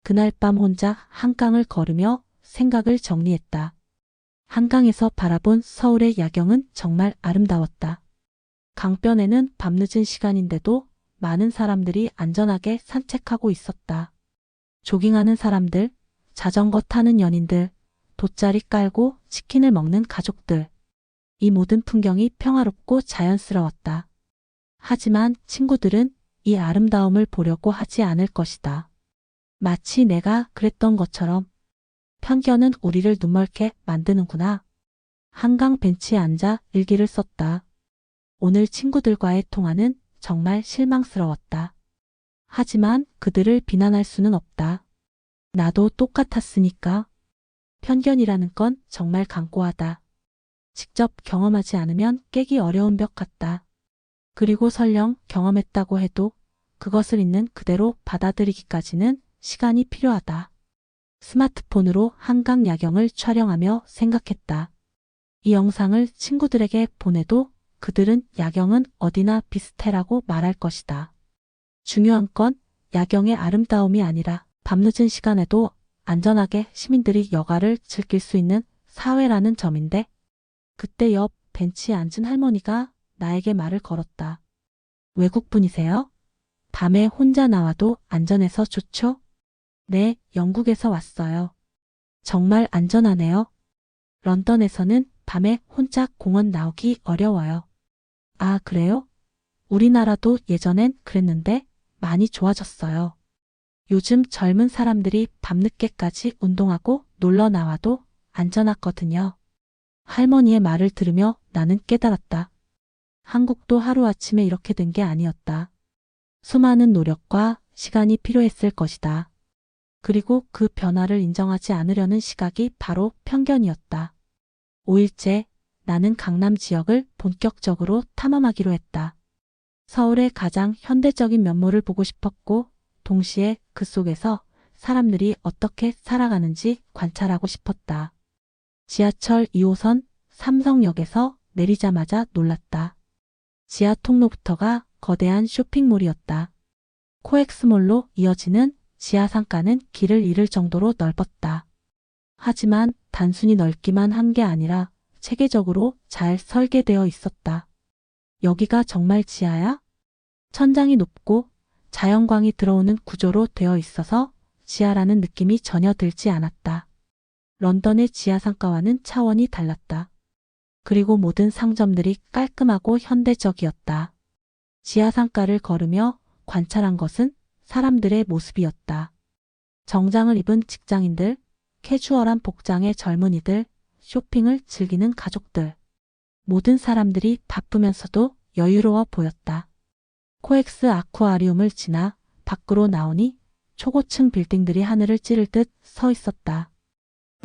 그날 밤 혼자 한강을 걸으며 생각을 정리했다. 한강에서 바라본 서울의 야경은 정말 아름다웠다. 강변에는 밤늦은 시간인데도 많은 사람들이 안전하게 산책하고 있었다. 조깅하는 사람들, 자전거 타는 연인들, 돗자리 깔고 치킨을 먹는 가족들. 이 모든 풍경이 평화롭고 자연스러웠다. 하지만 친구들은 이 아름다움을 보려고 하지 않을 것이다. 마치 내가 그랬던 것처럼 편견은 우리를 눈멀게 만드는구나. 한강 벤치에 앉아 일기를 썼다. 오늘 친구들과의 통화는 정말 실망스러웠다. 하지만 그들을 비난할 수는 없다. 나도 똑같았으니까. 편견이라는 건 정말 강고하다. 직접 경험하지 않으면 깨기 어려운 벽 같다. 그리고 설령 경험했다고 해도 그것을 있는 그대로 받아들이기까지는 시간이 필요하다. 스마트폰으로 한강 야경을 촬영하며 생각했다. 이 영상을 친구들에게 보내도 그들은 야경은 어디나 비슷해라고 말할 것이다. 중요한 건 야경의 아름다움이 아니라 밤늦은 시간에도 안전하게 시민들이 여가를 즐길 수 있는 사회라는 점인데, 그때 옆 벤치에 앉은 할머니가 나에게 말을 걸었다. 외국분이세요? 밤에 혼자 나와도 안전해서 좋죠? 네, 영국에서 왔어요. 정말 안전하네요. 런던에서는 밤에 혼자 공원 나오기 어려워요. 아, 그래요? 우리나라도 예전엔 그랬는데 많이 좋아졌어요. 요즘 젊은 사람들이 밤늦게까지 운동하고 놀러 나와도 안전하거든요. 할머니의 말을 들으며 나는 깨달았다. 한국도 하루아침에 이렇게 된 게 아니었다. 수많은 노력과 시간이 필요했을 것이다. 그리고 그 변화를 인정하지 않으려는 시각이 바로 편견이었다. 5일째, 나는 강남 지역을 본격적으로 탐험하기로 했다. 서울의 가장 현대적인 면모를 보고 싶었고, 동시에 그 속에서 사람들이 어떻게 살아가는지 관찰하고 싶었다. 지하철 2호선 삼성역에서 내리자마자 놀랐다. 지하 통로부터가 거대한 쇼핑몰이었다. 코엑스몰로 이어지는 지하 상가는 길을 잃을 정도로 넓었다. 하지만 단순히 넓기만 한 게 아니라 체계적으로 잘 설계되어 있었다. 여기가 정말 지하야? 천장이 높고 자연광이 들어오는 구조로 되어 있어서 지하라는 느낌이 전혀 들지 않았다. 런던의 지하 상가와는 차원이 달랐다. 그리고 모든 상점들이 깔끔하고 현대적이었다. 지하 상가를 걸으며 관찰한 것은 사람들의 모습이었다. 정장을 입은 직장인들, 캐주얼한 복장의 젊은이들, 쇼핑을 즐기는 가족들. 모든 사람들이 바쁘면서도 여유로워 보였다. 코엑스 아쿠아리움을 지나 밖으로 나오니 초고층 빌딩들이 하늘을 찌를 듯 서 있었다.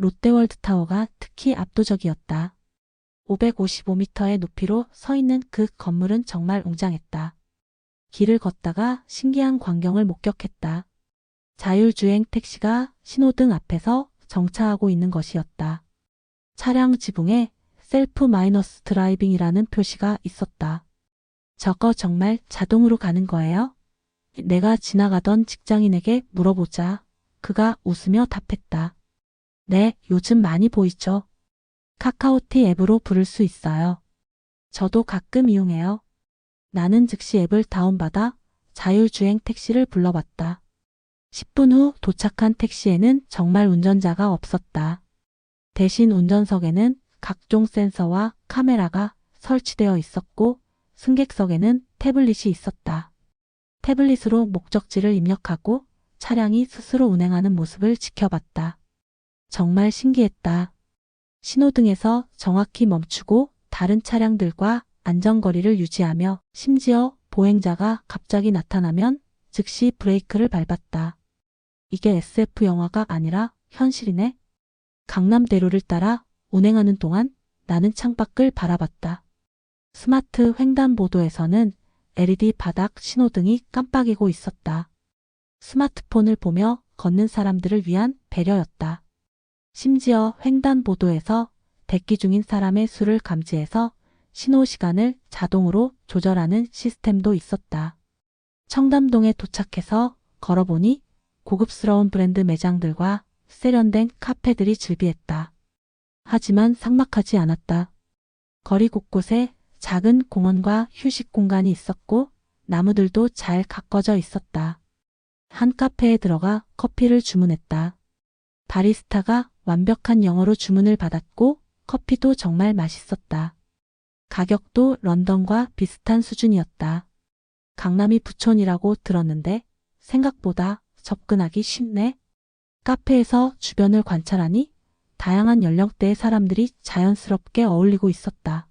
롯데월드타워가 특히 압도적이었다. 555m의 높이로 서 있는 그 건물은 정말 웅장했다. 길을 걷다가 신기한 광경을 목격했다. 자율주행 택시가 신호등 앞에서 정차하고 있는 것이었다. 차량 지붕에 셀프 마이너스 드라이빙이라는 표시가 있었다. 저거 정말 자동으로 가는 거예요? 내가 지나가던 직장인에게 물어보자 그가 웃으며 답했다. 네, 요즘 많이 보이죠. 카카오티 앱으로 부를 수 있어요. 저도 가끔 이용해요. 나는 즉시 앱을 다운받아 자율주행 택시를 불러봤다. 10분 후 도착한 택시에는 정말 운전자가 없었다. 대신 운전석에는 각종 센서와 카메라가 설치되어 있었고 승객석에는 태블릿이 있었다. 태블릿으로 목적지를 입력하고 차량이 스스로 운행하는 모습을 지켜봤다. 정말 신기했다. 신호등에서 정확히 멈추고 다른 차량들과 안전거리를 유지하며 심지어 보행자가 갑자기 나타나면 즉시 브레이크를 밟았다. 이게 SF 영화가 아니라 현실이네. 강남대로를 따라 운행하는 동안 나는 창밖을 바라봤다. 스마트 횡단보도에서는 LED 바닥 신호등이 깜빡이고 있었다. 스마트폰을 보며 걷는 사람들을 위한 배려였다. 심지어 횡단보도에서 대기 중인 사람의 수를 감지해서 신호 시간을 자동으로 조절하는 시스템도 있었다. 청담동에 도착해서 걸어보니 고급스러운 브랜드 매장들과 세련된 카페들이 즐비했다. 하지만 삭막하지 않았다. 거리 곳곳에 작은 공원과 휴식 공간이 있었고 나무들도 잘 가꿔져 있었다. 한 카페에 들어가 커피를 주문했다. 바리스타가 완벽한 영어로 주문을 받았고 커피도 정말 맛있었다. 가격도 런던과 비슷한 수준이었다. 강남이 부촌이라고 들었는데 생각보다 접근하기 쉽네. 카페에서 주변을 관찰하니 다양한 연령대의 사람들이 자연스럽게 어울리고 있었다.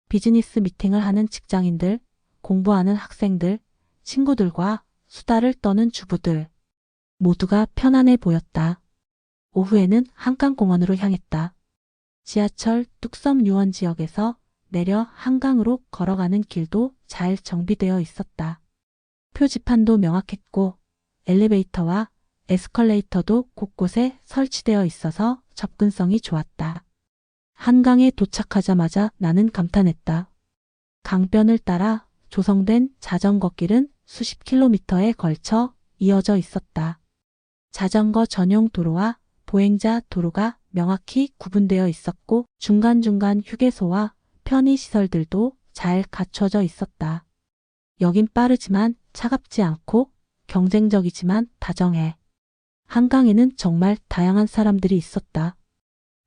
비즈니스 미팅을 하는 직장인들, 공부하는 학생들, 친구들과 수다를 떠는 주부들. 모두가 편안해 보였다. 오후에는 한강공원으로 향했다. 지하철 뚝섬 유원 지역에서 내려 한강으로 걸어가는 길도 잘 정비되어 있었다. 표지판도 명확했고 엘리베이터와 에스컬레이터도 곳곳에 설치되어 있어서 접근성이 좋았다. 한강에 도착하자마자 나는 감탄했다. 강변을 따라 조성된 자전거 길은 수십 킬로미터에 걸쳐 이어져 있었다. 자전거 전용 도로와 보행자 도로가 명확히 구분되어 있었고 중간중간 휴게소와 편의시설들도 잘 갖춰져 있었다. 여긴 빠르지만 차갑지 않고 경쟁적이지만 다정해. 한강에는 정말 다양한 사람들이 있었다.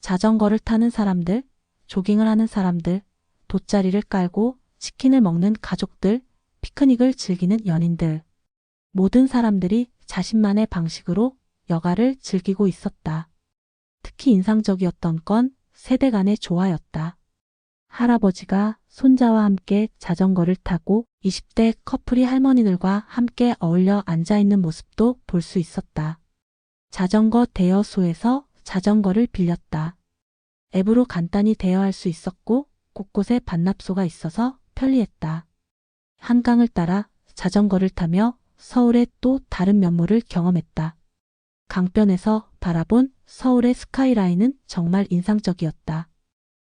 자전거를 타는 사람들, 조깅을 하는 사람들, 돗자리를 깔고 치킨을 먹는 가족들, 피크닉을 즐기는 연인들. 모든 사람들이 자신만의 방식으로 여가를 즐기고 있었다. 특히 인상적이었던 건 세대 간의 조화였다. 할아버지가 손자와 함께 자전거를 타고 20대 커플이 할머니들과 함께 어울려 앉아있는 모습도 볼 수 있었다. 자전거 대여소에서 자전거를 빌렸다. 앱으로 간단히 대여할 수 있었고 곳곳에 반납소가 있어서 편리했다. 한강을 따라 자전거를 타며 서울의 또 다른 면모를 경험했다. 강변에서 바라본 서울의 스카이라인은 정말 인상적이었다.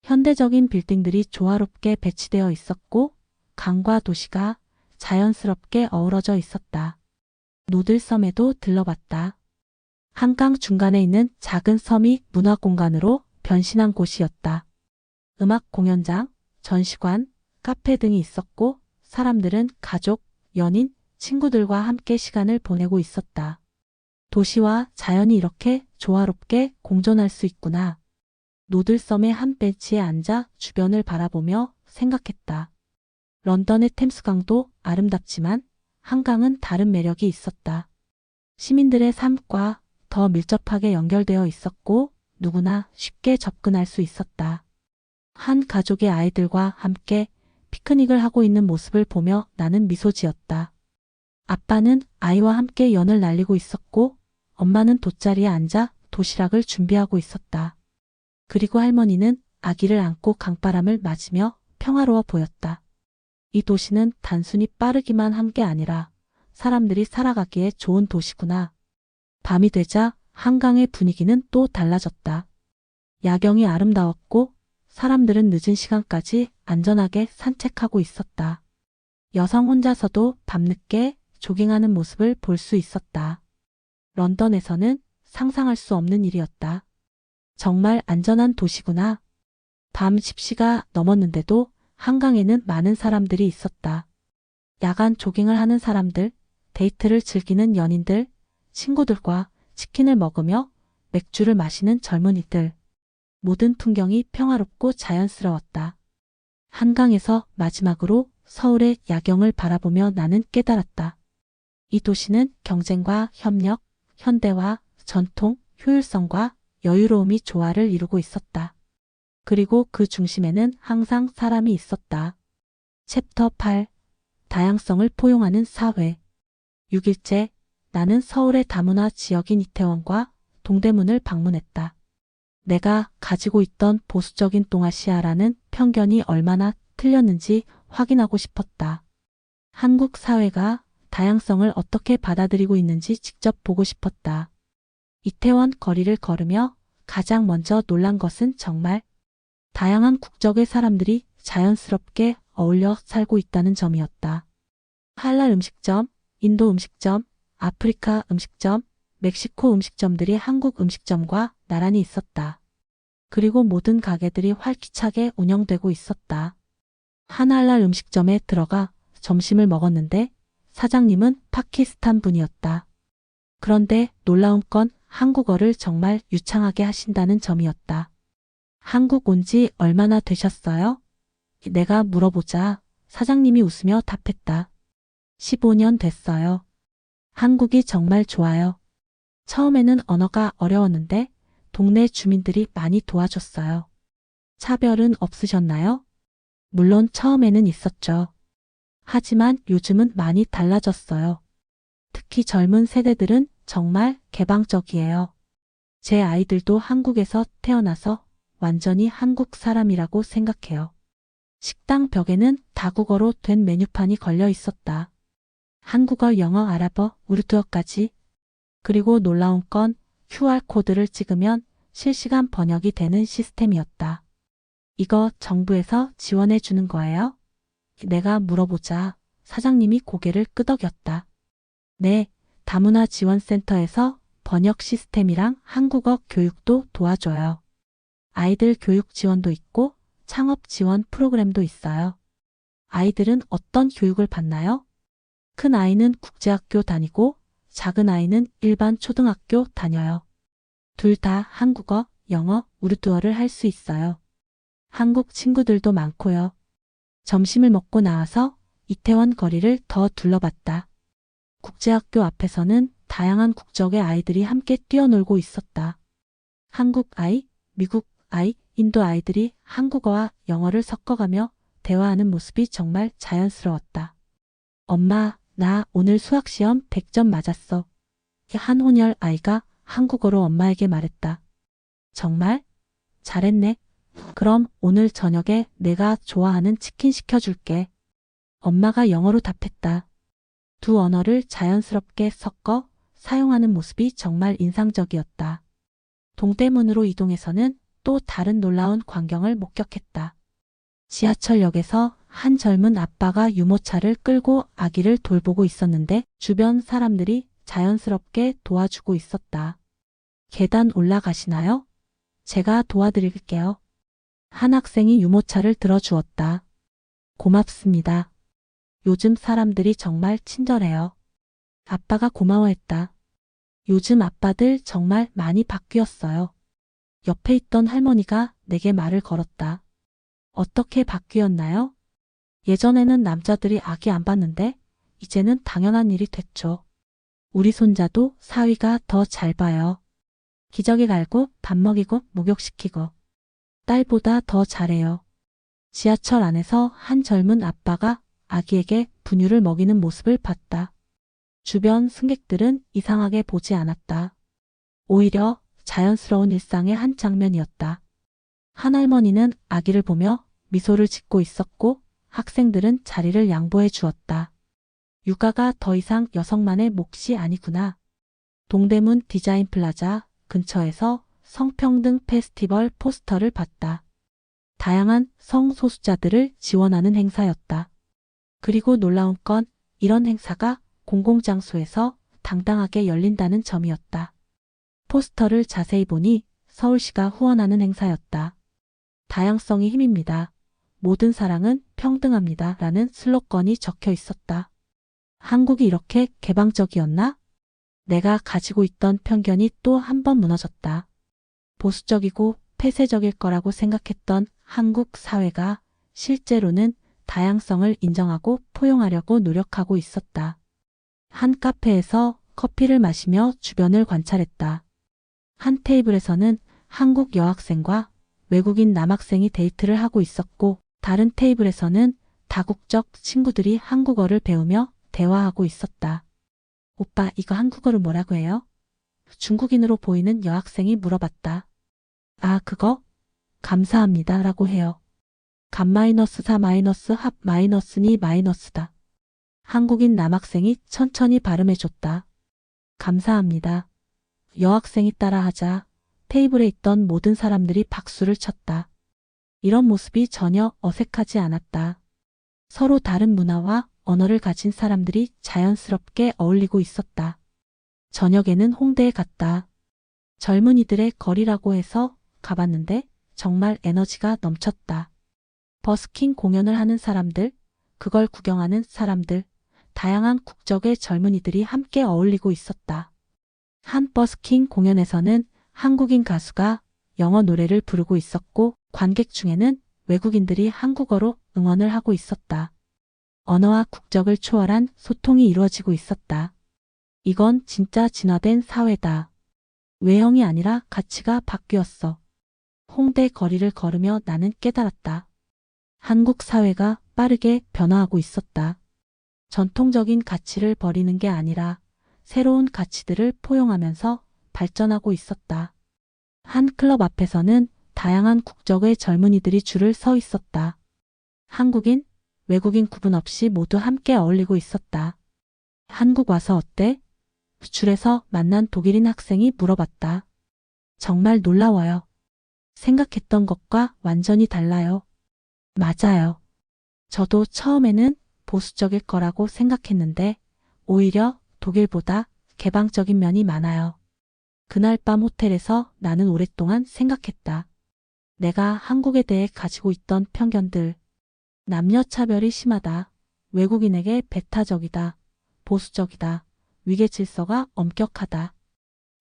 현대적인 빌딩들이 조화롭게 배치되어 있었고 강과 도시가 자연스럽게 어우러져 있었다. 노들섬에도 들러봤다. 한강 중간에 있는 작은 섬이 문화공간으로 변신한 곳이었다. 음악 공연장, 전시관, 카페 등이 있었고 사람들은 가족, 연인, 친구들과 함께 시간을 보내고 있었다. 도시와 자연이 이렇게 조화롭게 공존할 수 있구나. 노들섬의 한 벤치에 앉아 주변을 바라보며 생각했다. 런던의 템스강도 아름답지만 한강은 다른 매력이 있었다. 시민들의 삶과 더 밀접하게 연결되어 있었고 누구나 쉽게 접근할 수 있었다. 한 가족의 아이들과 함께 피크닉을 하고 있는 모습을 보며 나는 미소 지었다. 아빠는 아이와 함께 연을 날리고 있었고 엄마는 돗자리에 앉아 도시락을 준비하고 있었다. 그리고 할머니는 아기를 안고 강바람을 맞으며 평화로워 보였다. 이 도시는 단순히 빠르기만 한 게 아니라 사람들이 살아가기에 좋은 도시구나. 밤이 되자 한강의 분위기는 또 달라졌다. 야경이 아름다웠고 사람들은 늦은 시간까지 안전하게 산책하고 있었다. 여성 혼자서도 밤늦게 조깅하는 모습을 볼 수 있었다. 런던에서는 상상할 수 없는 일이었다. 정말 안전한 도시구나. 밤 10시가 넘었는데도 한강에는 많은 사람들이 있었다. 야간 조깅을 하는 사람들, 데이트를 즐기는 연인들, 친구들과 치킨을 먹으며 맥주를 마시는 젊은이들. 모든 풍경이 평화롭고 자연스러웠다. 한강에서 마지막으로 서울의 야경을 바라보며 나는 깨달았다. 이 도시는 경쟁과 협력, 현대화, 전통, 효율성과 여유로움이 조화를 이루고 있었다. 그리고 그 중심에는 항상 사람이 있었다. 챕터 8. 다양성을 포용하는 사회. 6일째, 나는 서울의 다문화 지역인 이태원과 동대문을 방문했다. 내가 가지고 있던 보수적인 동아시아라는 편견이 얼마나 틀렸는지 확인하고 싶었다. 한국 사회가 다양성을 어떻게 받아들이고 있는지 직접 보고 싶었다. 이태원 거리를 걸으며 가장 먼저 놀란 것은 정말 다양한 국적의 사람들이 자연스럽게 어울려 살고 있다는 점이었다. 할랄 음식점, 인도 음식점, 아프리카 음식점, 멕시코 음식점들이 한국 음식점과 나란히 있었다. 그리고 모든 가게들이 활기차게 운영되고 있었다. 한 할랄 음식점에 들어가 점심을 먹었는데 사장님은 파키스탄 분이었다. 그런데 놀라운 건 한국어를 정말 유창하게 하신다는 점이었다. 한국 온 지 얼마나 되셨어요? 내가 물어보자 사장님이 웃으며 답했다. 15년 됐어요. 한국이 정말 좋아요. 처음에는 언어가 어려웠는데 동네 주민들이 많이 도와줬어요. 차별은 없으셨나요? 물론 처음에는 있었죠. 하지만 요즘은 많이 달라졌어요. 특히 젊은 세대들은 정말 개방적이에요. 제 아이들도 한국에서 태어나서 완전히 한국 사람이라고 생각해요. 식당 벽에는 다국어로 된 메뉴판이 걸려 있었다. 한국어, 영어, 아랍어, 우르투어까지. 그리고 놀라운 건 QR코드를 찍으면 실시간 번역이 되는 시스템이었다. 이거 정부에서 지원해 주는 거예요? 내가 물어보자 사장님이 고개를 끄덕였다. 네, 다문화 지원센터에서 번역 시스템이랑 한국어 교육도 도와줘요. 아이들 교육 지원도 있고 창업 지원 프로그램도 있어요. 아이들은 어떤 교육을 받나요? 큰 아이는 국제학교 다니고 작은 아이는 일반 초등학교 다녀요. 둘 다 한국어, 영어, 우르투어를 할 수 있어요. 한국 친구들도 많고요. 점심을 먹고 나와서 이태원 거리를 더 둘러봤다. 국제학교 앞에서는 다양한 국적의 아이들이 함께 뛰어놀고 있었다. 한국 아이, 미국 아이, 인도 아이들이 한국어와 영어를 섞어가며 대화하는 모습이 정말 자연스러웠다. 엄마, 나 오늘 수학시험 100점 맞았어. 한 혼혈 아이가 한국어로 엄마에게 말했다. 정말? 잘했네. 그럼 오늘 저녁에 내가 좋아하는 치킨 시켜줄게. 엄마가 영어로 답했다. 두 언어를 자연스럽게 섞어 사용하는 모습이 정말 인상적이었다. 동대문으로 이동해서는 또 다른 놀라운 광경을 목격했다. 지하철역에서 한 젊은 아빠가 유모차를 끌고 아기를 돌보고 있었는데 주변 사람들이 자연스럽게 도와주고 있었다. 계단 올라가시나요? 제가 도와드릴게요. 한 학생이 유모차를 들어주었다. 고맙습니다. 요즘 사람들이 정말 친절해요. 아빠가 고마워했다. 요즘 아빠들 정말 많이 바뀌었어요. 옆에 있던 할머니가 내게 말을 걸었다. 어떻게 바뀌었나요? 예전에는 남자들이 아기 안 봤는데 이제는 당연한 일이 됐죠. 우리 손자도 사위가 더 잘 봐요. 기저귀 갈고 밥 먹이고 목욕시키고 딸보다 더 잘해요. 지하철 안에서 한 젊은 아빠가 아기에게 분유를 먹이는 모습을 봤다. 주변 승객들은 이상하게 보지 않았다. 오히려 자연스러운 일상의 한 장면이었다. 한 할머니는 아기를 보며 미소를 짓고 있었고 학생들은 자리를 양보해 주었다. 육아가 더 이상 여성만의 몫이 아니구나. 동대문 디자인 플라자 근처에서 성평등 페스티벌 포스터를 봤다. 다양한 성소수자들을 지원하는 행사였다. 그리고 놀라운 건 이런 행사가 공공장소에서 당당하게 열린다는 점이었다. 포스터를 자세히 보니 서울시가 후원하는 행사였다. 다양성이 힘입니다. 모든 사랑은 평등합니다. 라는 슬로건이 적혀 있었다. 한국이 이렇게 개방적이었나? 내가 가지고 있던 편견이 또 한 번 무너졌다. 보수적이고 폐쇄적일 거라고 생각했던 한국 사회가 실제로는 다양성을 인정하고 포용하려고 노력하고 있었다. 한 카페에서 커피를 마시며 주변을 관찰했다. 한 테이블에서는 한국 여학생과 외국인 남학생이 데이트를 하고 있었고 다른 테이블에서는 다국적 친구들이 한국어를 배우며 대화하고 있었다. 오빠, 이거 한국어로 뭐라고 해요? 중국인으로 보이는 여학생이 물어봤다. 아, 그거? 감사합니다 라고 해요. 감-4 마이너스 합 마이너스니 마이너스다. 한국인 남학생이 천천히 발음해줬다. 감사합니다. 여학생이 따라하자 테이블에 있던 모든 사람들이 박수를 쳤다. 이런 모습이 전혀 어색하지 않았다. 서로 다른 문화와 언어를 가진 사람들이 자연스럽게 어울리고 있었다. 저녁에는 홍대에 갔다. 젊은이들의 거리라고 해서 가봤는데 정말 에너지가 넘쳤다. 버스킹 공연을 하는 사람들, 그걸 구경하는 사람들, 다양한 국적의 젊은이들이 함께 어울리고 있었다. 한 버스킹 공연에서는 한국인 가수가 영어 노래를 부르고 있었고 관객 중에는 외국인들이 한국어로 응원을 하고 있었다. 언어와 국적을 초월한 소통이 이루어지고 있었다. 이건 진짜 진화된 사회다. 외형이 아니라 가치가 바뀌었어. 홍대 거리를 걸으며 나는 깨달았다. 한국 사회가 빠르게 변화하고 있었다. 전통적인 가치를 버리는 게 아니라 새로운 가치들을 포용하면서 발전하고 있었다. 한 클럽 앞에서는 다양한 국적의 젊은이들이 줄을 서 있었다. 한국인, 외국인 구분 없이 모두 함께 어울리고 있었다. 한국 와서 어때? 줄에서 만난 독일인 학생이 물어봤다. 정말 놀라워요. 생각했던 것과 완전히 달라요. 맞아요. 저도 처음에는 보수적일 거라고 생각했는데 오히려 독일보다 개방적인 면이 많아요. 그날 밤 호텔에서 나는 오랫동안 생각했다. 내가 한국에 대해 가지고 있던 편견들, 남녀 차별이 심하다, 외국인에게 배타적이다, 보수적이다, 위계 질서가 엄격하다.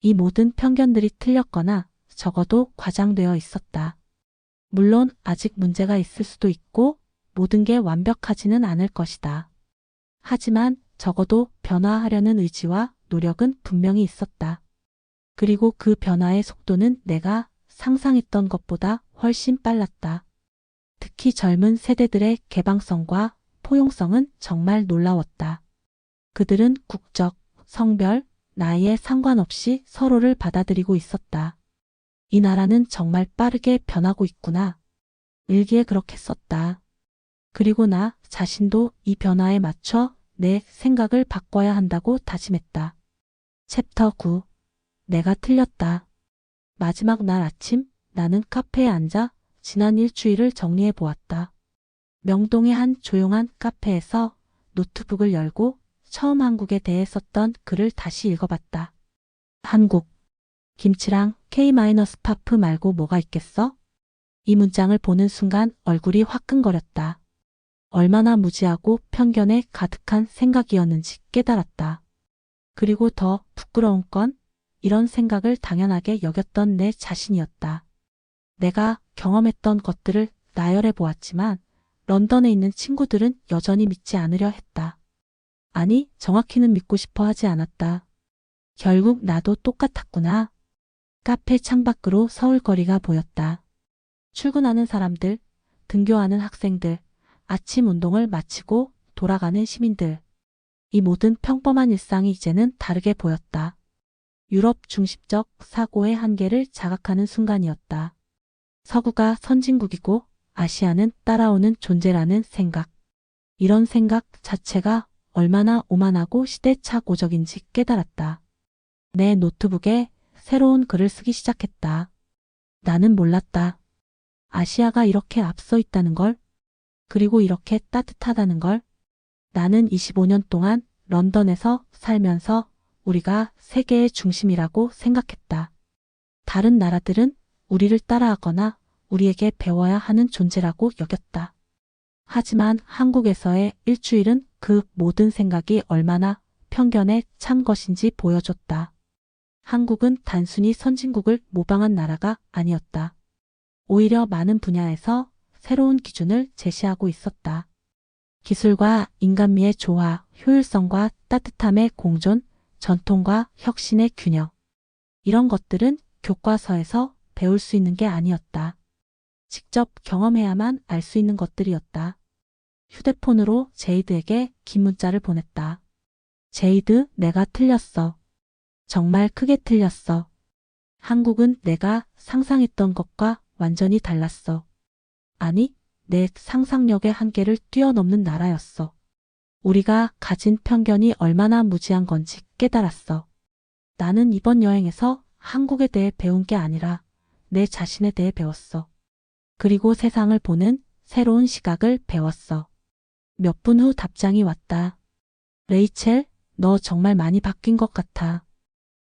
이 모든 편견들이 틀렸거나 적어도 과장되어 있었다. 물론 아직 문제가 있을 수도 있고 모든 게 완벽하지는 않을 것이다. 하지만 적어도 변화하려는 의지와 노력은 분명히 있었다. 그리고 그 변화의 속도는 내가 상상했던 것보다 훨씬 빨랐다. 특히 젊은 세대들의 개방성과 포용성은 정말 놀라웠다. 그들은 국적, 성별, 나이에 상관없이 서로를 받아들이고 있었다. 이 나라는 정말 빠르게 변하고 있구나. 일기에 그렇게 썼다. 그리고 나 자신도 이 변화에 맞춰 내 생각을 바꿔야 한다고 다짐했다. 챕터 9. 내가 틀렸다. 마지막 날 아침 나는 카페에 앉아 지난 일주일을 정리해 보았다. 명동의 한 조용한 카페에서 노트북을 열고 처음 한국에 대해 썼던 글을 다시 읽어봤다. 한국. 김치랑 K-파프 말고 뭐가 있겠어? 이 문장을 보는 순간 얼굴이 화끈거렸다. 얼마나 무지하고 편견에 가득한 생각이었는지 깨달았다. 그리고 더 부끄러운 건 이런 생각을 당연하게 여겼던 내 자신이었다. 내가 경험했던 것들을 나열해 보았지만 런던에 있는 친구들은 여전히 믿지 않으려 했다. 아니, 정확히는 믿고 싶어 하지 않았다. 결국 나도 똑같았구나. 카페 창밖으로 서울 거리가 보였다. 출근하는 사람들, 등교하는 학생들, 아침 운동을 마치고 돌아가는 시민들. 이 모든 평범한 일상이 이제는 다르게 보였다. 유럽 중심적 사고의 한계를 자각하는 순간이었다. 서구가 선진국이고 아시아는 따라오는 존재라는 생각. 이런 생각 자체가 얼마나 오만하고 시대착오적인지 깨달았다. 내 노트북에 새로운 글을 쓰기 시작했다. 나는 몰랐다. 아시아가 이렇게 앞서 있다는 걸, 그리고 이렇게 따뜻하다는 걸. 나는 25년 동안 런던에서 살면서 우리가 세계의 중심이라고 생각했다. 다른 나라들은 우리를 따라하거나 우리에게 배워야 하는 존재라고 여겼다. 하지만 한국에서의 일주일은 그 모든 생각이 얼마나 편견에 찬 것인지 보여줬다. 한국은 단순히 선진국을 모방한 나라가 아니었다. 오히려 많은 분야에서 새로운 기준을 제시하고 있었다. 기술과 인간미의 조화, 효율성과 따뜻함의 공존, 전통과 혁신의 균형. 이런 것들은 교과서에서 배울 수 있는 게 아니었다. 직접 경험해야만 알 수 있는 것들이었다. 휴대폰으로 제이드에게 긴 문자를 보냈다. 제이드, 내가 틀렸어. 정말 크게 틀렸어. 한국은 내가 상상했던 것과 완전히 달랐어. 아니, 내 상상력의 한계를 뛰어넘는 나라였어. 우리가 가진 편견이 얼마나 무지한 건지 깨달았어. 나는 이번 여행에서 한국에 대해 배운 게 아니라 내 자신에 대해 배웠어. 그리고 세상을 보는 새로운 시각을 배웠어. 몇 분 후 답장이 왔다. 레이첼, 너 정말 많이 바뀐 것 같아.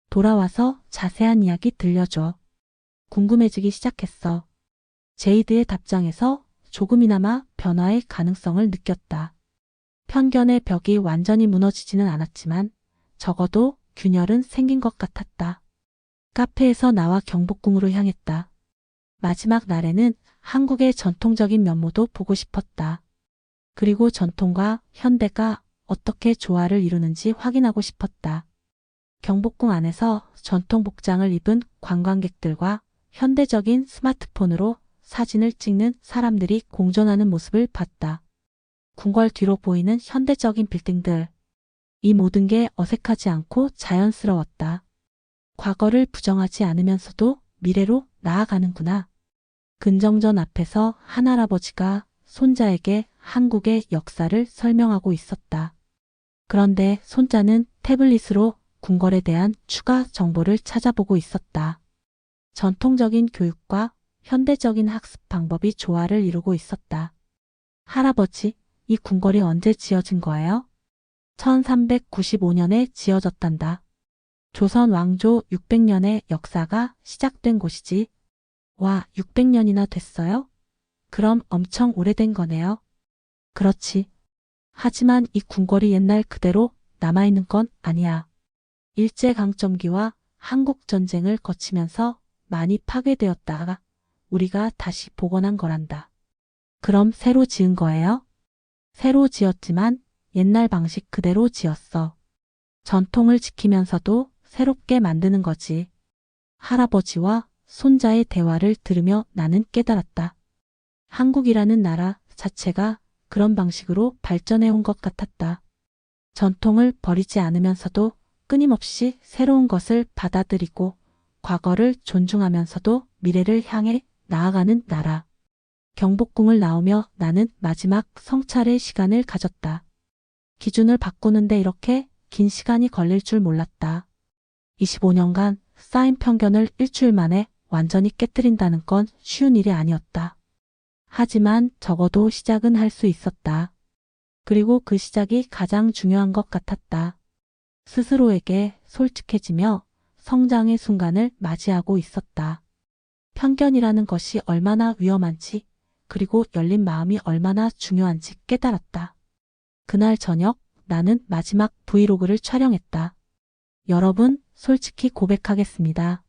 돌아와서 자세한 이야기 들려줘. 궁금해지기 시작했어. 제이드의 답장에서 조금이나마 변화의 가능성을 느꼈다. 편견의 벽이 완전히 무너지지는 않았지만 적어도 균열은 생긴 것 같았다. 카페에서 나와 경복궁으로 향했다. 마지막 날에는 한국의 전통적인 면모도 보고 싶었다. 그리고 전통과 현대가 어떻게 조화를 이루는지 확인하고 싶었다. 경복궁 안에서 전통 복장을 입은 관광객들과 현대적인 스마트폰으로 사진을 찍는 사람들이 공존하는 모습을 봤다. 궁궐 뒤로 보이는 현대적인 빌딩들. 이 모든 게 어색하지 않고 자연스러웠다. 과거를 부정하지 않으면서도 미래로 나아가는구나. 근정전 앞에서 한 할아버지가 손자에게 한국의 역사를 설명하고 있었다. 그런데 손자는 태블릿으로 궁궐에 대한 추가 정보를 찾아보고 있었다. 전통적인 교육과 현대적인 학습 방법이 조화를 이루고 있었다. 할아버지, 이 궁궐이 언제 지어진 거예요? 1395년에 지어졌단다. 조선 왕조 600년의 역사가 시작된 곳이지. 와, 600년이나 됐어요? 그럼 엄청 오래된 거네요. 그렇지. 하지만 이 궁궐이 옛날 그대로 남아있는 건 아니야. 일제강점기와 한국전쟁을 거치면서 많이 파괴되었다가 우리가 다시 복원한 거란다. 그럼 새로 지은 거예요? 새로 지었지만 옛날 방식 그대로 지었어. 전통을 지키면서도 새롭게 만드는 거지. 할아버지와 손자의 대화를 들으며 나는 깨달았다. 한국이라는 나라 자체가 그런 방식으로 발전해 온 것 같았다. 전통을 버리지 않으면서도 끊임없이 새로운 것을 받아들이고 과거를 존중하면서도 미래를 향해 나아가는 나라. 경복궁을 나오며 나는 마지막 성찰의 시간을 가졌다. 기준을 바꾸는데 이렇게 긴 시간이 걸릴 줄 몰랐다. 25년간 쌓인 편견을 일주일 만에 완전히 깨뜨린다는 건 쉬운 일이 아니었다. 하지만 적어도 시작은 할 수 있었다. 그리고 그 시작이 가장 중요한 것 같았다. 스스로에게 솔직해지며 성장의 순간을 맞이하고 있었다. 편견이라는 것이 얼마나 위험한지, 그리고 열린 마음이 얼마나 중요한지 깨달았다. 그날 저녁 나는 마지막 브이로그를 촬영했다. 여러분, 솔직히 고백하겠습니다.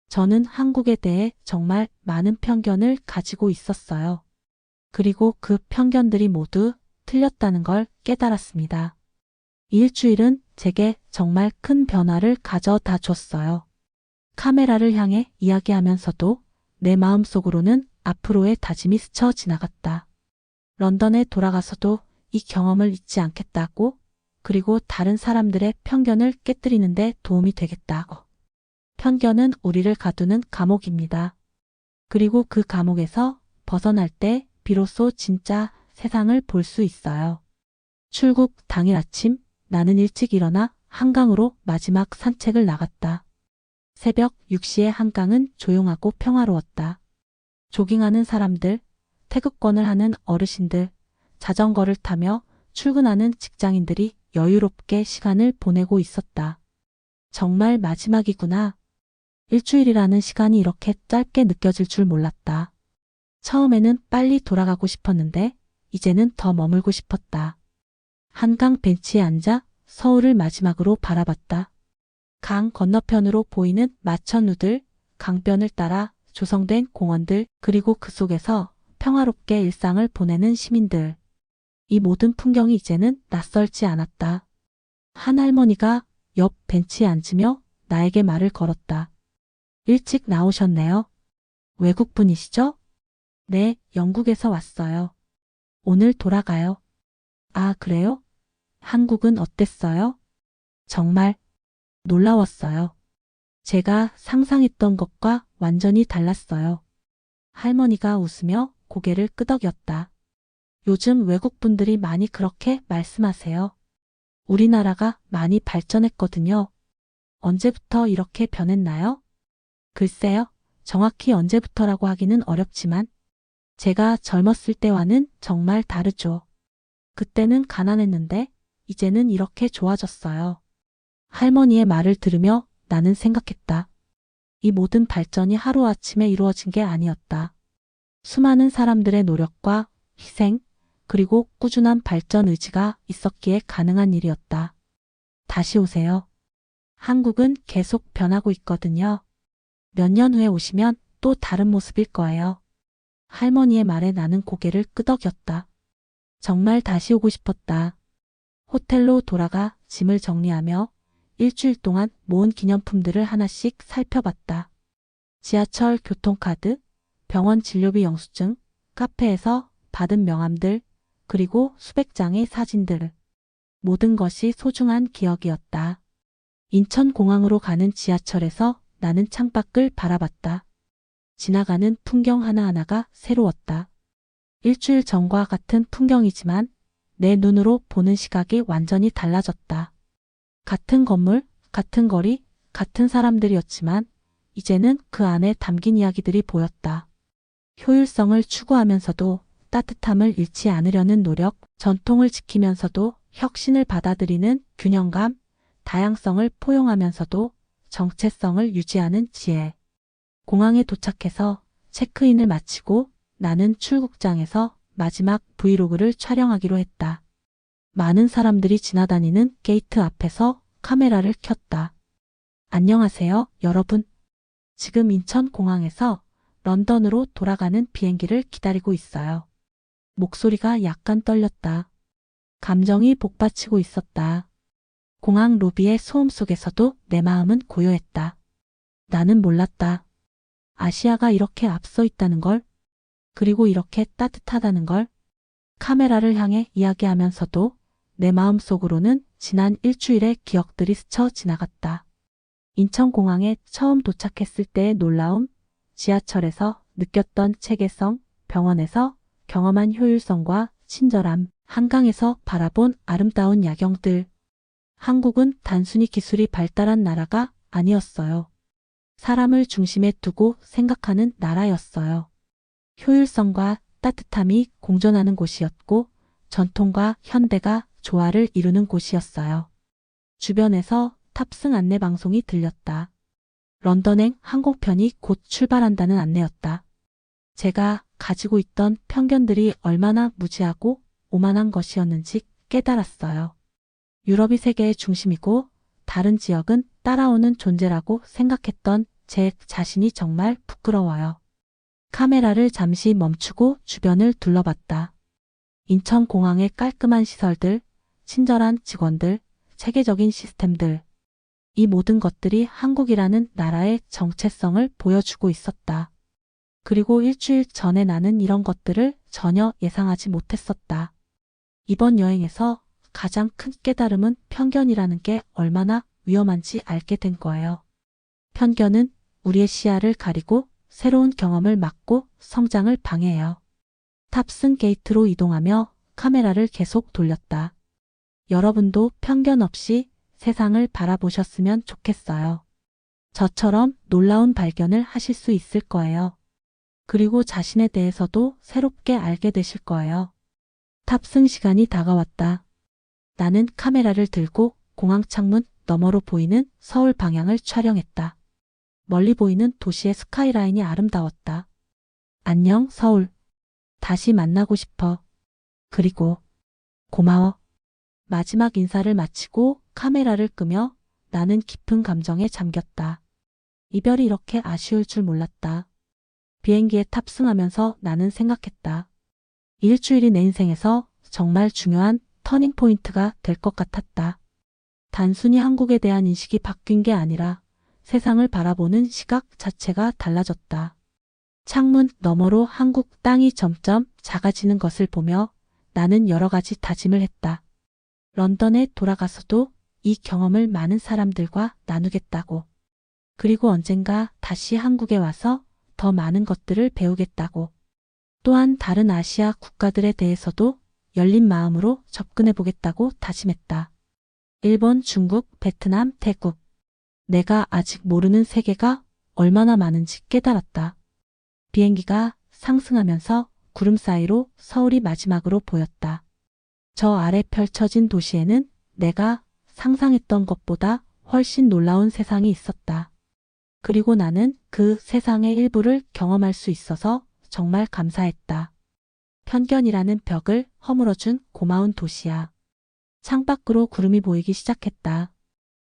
저는 한국에 대해 정말 많은 편견을 가지고 있었어요. 그리고 그 편견들이 모두 틀렸다는 걸 깨달았습니다. 이 일주일은 제게 정말 큰 변화를 가져다 줬어요. 카메라를 향해 이야기하면서도 내 마음속으로는 앞으로의 다짐이 스쳐 지나갔다. 런던에 돌아가서도 이 경험을 잊지 않겠다고, 그리고 다른 사람들의 편견을 깨뜨리는데 도움이 되겠다고. 편견은 우리를 가두는 감옥입니다. 그리고 그 감옥에서 벗어날 때 비로소 진짜 세상을 볼 수 있어요. 출국 당일 아침 나는 일찍 일어나 한강으로 마지막 산책을 나갔다. 새벽 6시의 한강은 조용하고 평화로웠다. 조깅하는 사람들, 태극권을 하는 어르신들, 자전거를 타며 출근하는 직장인들이 여유롭게 시간을 보내고 있었다. 정말 마지막이구나. 일주일이라는 시간이 이렇게 짧게 느껴질 줄 몰랐다. 처음에는 빨리 돌아가고 싶었는데 이제는 더 머물고 싶었다. 한강 벤치에 앉아 서울을 마지막으로 바라봤다. 강 건너편으로 보이는 마천루들, 강변을 따라 조성된 공원들, 그리고 그 속에서 평화롭게 일상을 보내는 시민들. 이 모든 풍경이 이제는 낯설지 않았다. 한 할머니가 옆 벤치에 앉으며 나에게 말을 걸었다. 일찍 나오셨네요. 외국분이시죠? 네, 영국에서 왔어요. 오늘 돌아가요. 아, 그래요? 한국은 어땠어요? 정말 놀라웠어요. 제가 상상했던 것과 완전히 달랐어요. 할머니가 웃으며 고개를 끄덕였다. 요즘 외국분들이 많이 그렇게 말씀하세요. 우리나라가 많이 발전했거든요. 언제부터 이렇게 변했나요? 글쎄요, 정확히 언제부터라고 하기는 어렵지만 제가 젊었을 때와는 정말 다르죠. 그때는 가난했는데 이제는 이렇게 좋아졌어요. 할머니의 말을 들으며 나는 생각했다. 이 모든 발전이 하루아침에 이루어진 게 아니었다. 수많은 사람들의 노력과 희생, 그리고 꾸준한 발전 의지가 있었기에 가능한 일이었다. 다시 오세요. 한국은 계속 변하고 있거든요. 몇 년 후에 오시면 또 다른 모습일 거예요. 할머니의 말에 나는 고개를 끄덕였다. 정말 다시 오고 싶었다. 호텔로 돌아가 짐을 정리하며 일주일 동안 모은 기념품들을 하나씩 살펴봤다. 지하철 교통카드, 병원 진료비 영수증, 카페에서 받은 명함들, 그리고 수백 장의 사진들. 모든 것이 소중한 기억이었다. 인천공항으로 가는 지하철에서 나는 창밖을 바라봤다. 지나가는 풍경 하나하나가 새로웠다. 일주일 전과 같은 풍경이지만 내 눈으로 보는 시각이 완전히 달라졌다. 같은 건물, 같은 거리, 같은 사람들이었지만 이제는 그 안에 담긴 이야기들이 보였다. 효율성을 추구하면서도 따뜻함을 잃지 않으려는 노력, 전통을 지키면서도 혁신을 받아들이는 균형감, 다양성을 포용하면서도 정체성을 유지하는 지혜. 공항에 도착해서 체크인을 마치고 나는 출국장에서 마지막 브이로그를 촬영하기로 했다. 많은 사람들이 지나다니는 게이트 앞에서 카메라를 켰다. 안녕하세요, 여러분. 지금 인천공항에서 런던으로 돌아가는 비행기를 기다리고 있어요. 목소리가 약간 떨렸다. 감정이 복받치고 있었다. 공항 로비의 소음 속에서도 내 마음은 고요했다. 나는 몰랐다. 아시아가 이렇게 앞서 있다는 걸, 그리고 이렇게 따뜻하다는 걸. 카메라를 향해 이야기하면서도 내 마음속으로는 지난 일주일의 기억들이 스쳐 지나갔다. 인천공항에 처음 도착했을 때의 놀라움, 지하철에서 느꼈던 체계성, 병원에서 경험한 효율성과 친절함, 한강에서 바라본 아름다운 야경들. 한국은 단순히 기술이 발달한 나라가 아니었어요. 사람을 중심에 두고 생각하는 나라였어요. 효율성과 따뜻함이 공존하는 곳이었고 전통과 현대가 조화를 이루는 곳이었어요. 주변에서 탑승 안내 방송이 들렸다. 런던행 항공편이 곧 출발한다는 안내였다. 제가 가지고 있던 편견들이 얼마나 무지하고 오만한 것이었는지 깨달았어요. 유럽이 세계의 중심이고 다른 지역은 따라오는 존재라고 생각했던 제 자신이 정말 부끄러워요. 카메라를 잠시 멈추고 주변을 둘러봤다. 인천공항의 깔끔한 시설들, 친절한 직원들, 체계적인 시스템들. 이 모든 것들이 한국이라는 나라의 정체성을 보여주고 있었다. 그리고 일주일 전에 나는 이런 것들을 전혀 예상하지 못했었다. 이번 여행에서 가장 큰 깨달음은 편견이라는 게 얼마나 위험한지 알게 된 거예요. 편견은 우리의 시야를 가리고 새로운 경험을 막고 성장을 방해해요. 탑승 게이트로 이동하며 카메라를 계속 돌렸다. 여러분도 편견 없이 세상을 바라보셨으면 좋겠어요. 저처럼 놀라운 발견을 하실 수 있을 거예요. 그리고 자신에 대해서도 새롭게 알게 되실 거예요. 탑승 시간이 다가왔다. 나는 카메라를 들고 공항 창문 너머로 보이는 서울 방향을 촬영했다. 멀리 보이는 도시의 스카이라인이 아름다웠다. 안녕, 서울. 다시 만나고 싶어. 그리고 고마워. 마지막 인사를 마치고 카메라를 끄며 나는 깊은 감정에 잠겼다. 이별이 이렇게 아쉬울 줄 몰랐다. 비행기에 탑승하면서 나는 생각했다. 일주일이 내 인생에서 정말 중요한 터닝포인트가 될 것 같았다. 단순히 한국에 대한 인식이 바뀐 게 아니라 세상을 바라보는 시각 자체가 달라졌다. 창문 너머로 한국 땅이 점점 작아지는 것을 보며 나는 여러 가지 다짐을 했다. 런던에 돌아가서도 이 경험을 많은 사람들과 나누겠다고. 그리고 언젠가 다시 한국에 와서 더 많은 것들을 배우겠다고. 또한 다른 아시아 국가들에 대해서도 열린 마음으로 접근해 보겠다고 다짐했다. 일본, 중국, 베트남, 태국. 내가 아직 모르는 세계가 얼마나 많은지 깨달았다. 비행기가 상승하면서 구름 사이로 서울이 마지막으로 보였다. 저 아래 펼쳐진 도시에는 내가 상상했던 것보다 훨씬 놀라운 세상이 있었다. 그리고 나는 그 세상의 일부를 경험할 수 있어서 정말 감사했다. 편견이라는 벽을 허물어준 고마운 도시야. 창밖으로 구름이 보이기 시작했다.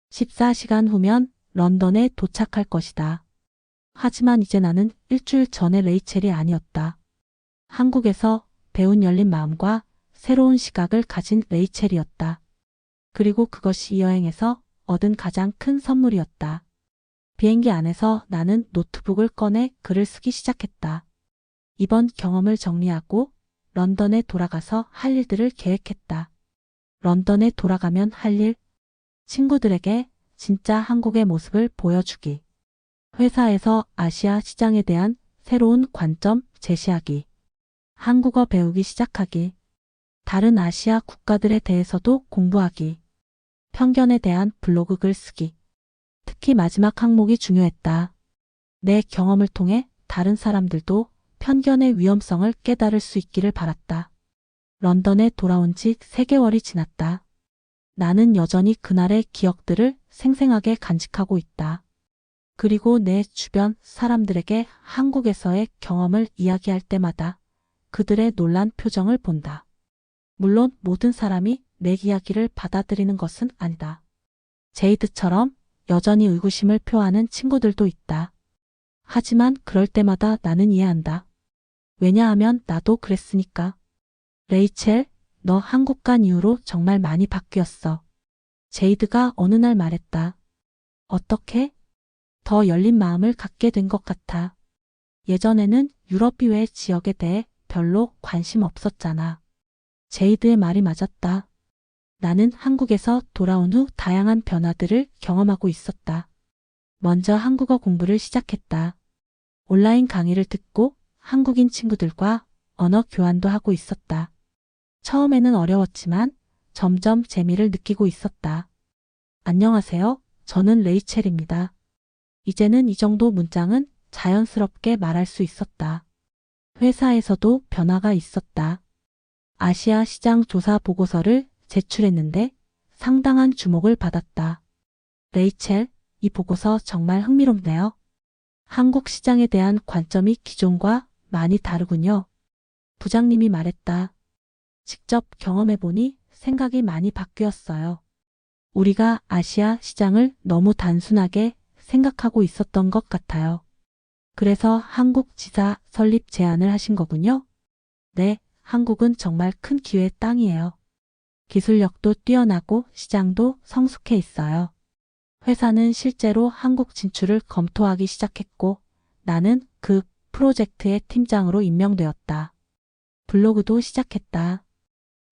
14시간 후면 런던에 도착할 것이다. 하지만 이제 나는 일주일 전의 레이첼이 아니었다. 한국에서 배운 열린 마음과 새로운 시각을 가진 레이첼이었다. 그리고 그것이 이 여행에서 얻은 가장 큰 선물이었다. 비행기 안에서 나는 노트북을 꺼내 글을 쓰기 시작했다. 이번 경험을 정리하고 런던에 돌아가서 할 일들을 계획했다. 런던에 돌아가면 할 일, 친구들에게 진짜 한국의 모습을 보여주기. 회사에서 아시아 시장에 대한 새로운 관점 제시하기. 한국어 배우기 시작하기. 다른 아시아 국가들에 대해서도 공부하기. 편견에 대한 블로그 글 쓰기. 특히 마지막 항목이 중요했다. 내 경험을 통해 다른 사람들도 편견의 위험성을 깨달을 수 있기를 바랐다. 런던에 돌아온 지 3개월이 지났다. 나는 여전히 그날의 기억들을 생생하게 간직하고 있다. 그리고 내 주변 사람들에게 한국에서의 경험을 이야기할 때마다 그들의 놀란 표정을 본다. 물론 모든 사람이 내 이야기를 받아들이는 것은 아니다. 제이드처럼 여전히 의구심을 표하는 친구들도 있다. 하지만 그럴 때마다 나는 이해한다. 왜냐하면 나도 그랬으니까. 레이첼, 너 한국 간 이후로 정말 많이 바뀌었어. 제이드가 어느 날 말했다. 어떻게? 더 열린 마음을 갖게 된 것 같아. 예전에는 유럽 이외의 지역에 대해 별로 관심 없었잖아. 제이드의 말이 맞았다. 나는 한국에서 돌아온 후 다양한 변화들을 경험하고 있었다. 먼저 한국어 공부를 시작했다. 온라인 강의를 듣고 한국인 친구들과 언어 교환도 하고 있었다. 처음에는 어려웠지만 점점 재미를 느끼고 있었다. 안녕하세요. 저는 레이첼입니다. 이제는 이 정도 문장은 자연스럽게 말할 수 있었다. 회사에서도 변화가 있었다. 아시아 시장 조사 보고서를 제출했는데 상당한 주목을 받았다. 레이첼, 이 보고서 정말 흥미롭네요. 한국 시장에 대한 관점이 기존과 많이 다르군요. 부장님이 말했다. 직접 경험해보니 생각이 많이 바뀌었어요. 우리가 아시아 시장을 너무 단순하게 생각하고 있었던 것 같아요. 그래서 한국 지사 설립 제안을 하신 거군요. 네, 한국은 정말 큰 기회의 땅이에요. 기술력도 뛰어나고 시장도 성숙해 있어요. 회사는 실제로 한국 진출을 검토하기 시작했고 나는 그 프로젝트의 팀장으로 임명되었다. 블로그도 시작했다.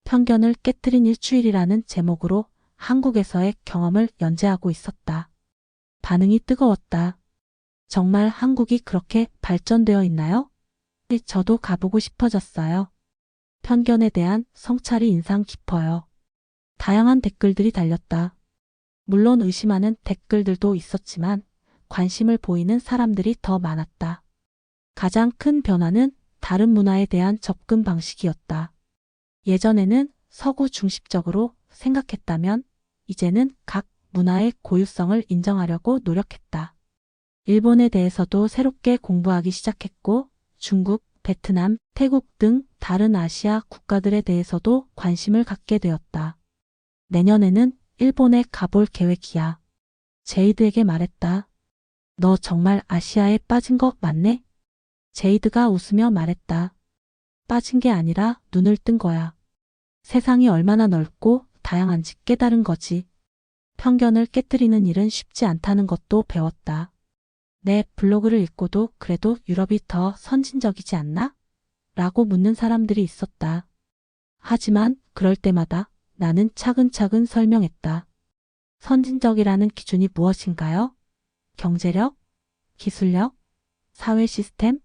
편견을 깨트린 일주일이라는 제목으로 한국에서의 경험을 연재하고 있었다. 반응이 뜨거웠다. 정말 한국이 그렇게 발전되어 있나요? 네, 저도 가보고 싶어졌어요. 편견에 대한 성찰이 인상 깊어요. 다양한 댓글들이 달렸다. 물론 의심하는 댓글들도 있었지만 관심을 보이는 사람들이 더 많았다. 가장 큰 변화는 다른 문화에 대한 접근 방식이었다. 예전에는 서구 중심적으로 생각했다면 이제는 각 문화의 고유성을 인정하려고 노력했다. 일본에 대해서도 새롭게 공부하기 시작했고 중국, 베트남, 태국 등 다른 아시아 국가들에 대해서도 관심을 갖게 되었다. 내년에는 일본에 가볼 계획이야. 제이드에게 말했다. 너 정말 아시아에 빠진 거 맞네? 제이드가 웃으며 말했다. 빠진 게 아니라 눈을 뜬 거야. 세상이 얼마나 넓고 다양한지 깨달은 거지. 편견을 깨뜨리는 일은 쉽지 않다는 것도 배웠다. 내 블로그를 읽고도 그래도 유럽이 더 선진적이지 않나? 라고 묻는 사람들이 있었다. 하지만 그럴 때마다 나는 차근차근 설명했다. 선진적이라는 기준이 무엇인가요? 경제력? 기술력? 사회 시스템?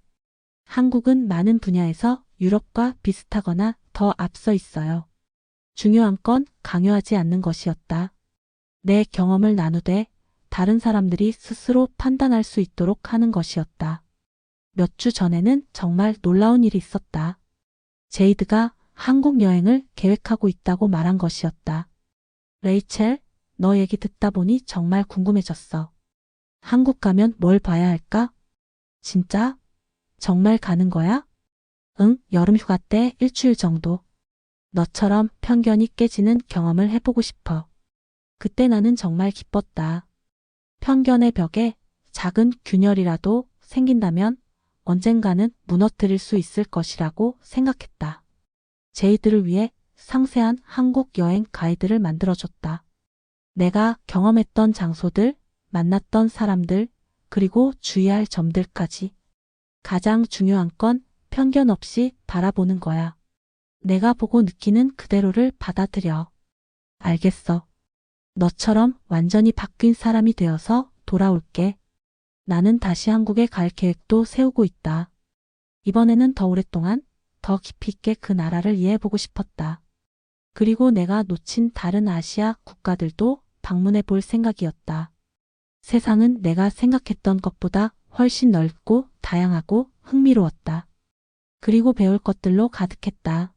한국은 많은 분야에서 유럽과 비슷하거나 더 앞서 있어요. 중요한 건 강요하지 않는 것이었다. 내 경험을 나누되 다른 사람들이 스스로 판단할 수 있도록 하는 것이었다. 몇 주 전에는 정말 놀라운 일이 있었다. 제이드가 한국 여행을 계획하고 있다고 말한 것이었다. 레이첼, 너 얘기 듣다 보니 정말 궁금해졌어. 한국 가면 뭘 봐야 할까? 진짜? 정말 가는 거야? 응, 여름 휴가 때 일주일 정도. 너처럼 편견이 깨지는 경험을 해보고 싶어. 그때 나는 정말 기뻤다. 편견의 벽에 작은 균열이라도 생긴다면 언젠가는 무너뜨릴 수 있을 것이라고 생각했다. 제이들을 위해 상세한 한국 여행 가이드를 만들어줬다. 내가 경험했던 장소들, 만났던 사람들, 그리고 주의할 점들까지. 가장 중요한 건 편견 없이 바라보는 거야. 내가 보고 느끼는 그대로를 받아들여. 알겠어. 너처럼 완전히 바뀐 사람이 되어서 돌아올게. 나는 다시 한국에 갈 계획도 세우고 있다. 이번에는 더 오랫동안, 더 깊이 있게 그 나라를 이해해보고 싶었다. 그리고 내가 놓친 다른 아시아 국가들도 방문해 볼 생각이었다. 세상은 내가 생각했던 것보다 훨씬 넓고 다양하고 흥미로웠다. 그리고 배울 것들로 가득했다.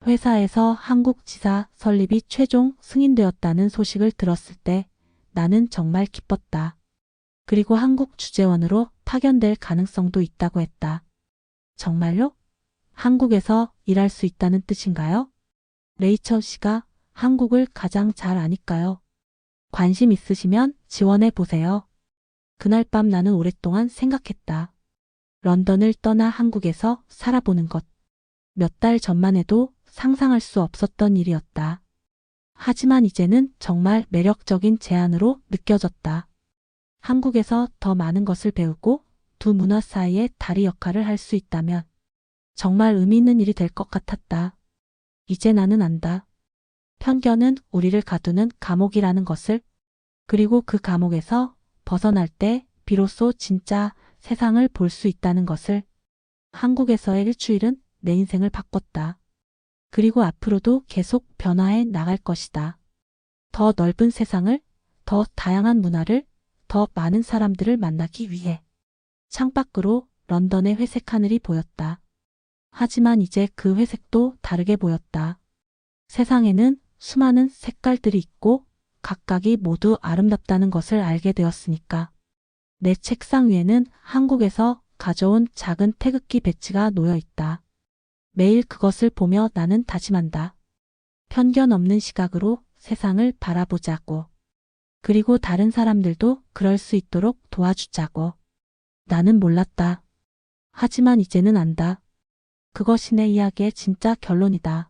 회사에서 한국 지사 설립이 최종 승인되었다는 소식을 들었을 때 나는 정말 기뻤다. 그리고 한국 주재원으로 파견될 가능성도 있다고 했다. 정말요? 한국에서 일할 수 있다는 뜻인가요? 레이첼 씨가 한국을 가장 잘 아니까요. 관심 있으시면 지원해 보세요. 그날 밤 나는 오랫동안 생각했다. 런던을 떠나 한국에서 살아보는 것. 몇 달 전만 해도 상상할 수 없었던 일이었다. 하지만 이제는 정말 매력적인 제안으로 느껴졌다. 한국에서 더 많은 것을 배우고 두 문화 사이의 다리 역할을 할 수 있다면 정말 의미 있는 일이 될 것 같았다. 이제 나는 안다. 편견은 우리를 가두는 감옥이라는 것을, 그리고 그 감옥에서 벗어날 때 비로소 진짜 세상을 볼 수 있다는 것을. 한국에서의 일주일은 내 인생을 바꿨다. 그리고 앞으로도 계속 변화해 나갈 것이다. 더 넓은 세상을, 더 다양한 문화를, 더 많은 사람들을 만나기 위해. 창밖으로 런던의 회색 하늘이 보였다. 하지만 이제 그 회색도 다르게 보였다. 세상에는 수많은 색깔들이 있고 각각이 모두 아름답다는 것을 알게 되었으니까. 내 책상 위에는 한국에서 가져온 작은 태극기 배지가 놓여 있다. 매일 그것을 보며 나는 다짐한다. 편견 없는 시각으로 세상을 바라보자고. 그리고 다른 사람들도 그럴 수 있도록 도와주자고. 나는 몰랐다. 하지만 이제는 안다. 그것이 내 이야기의 진짜 결론이다.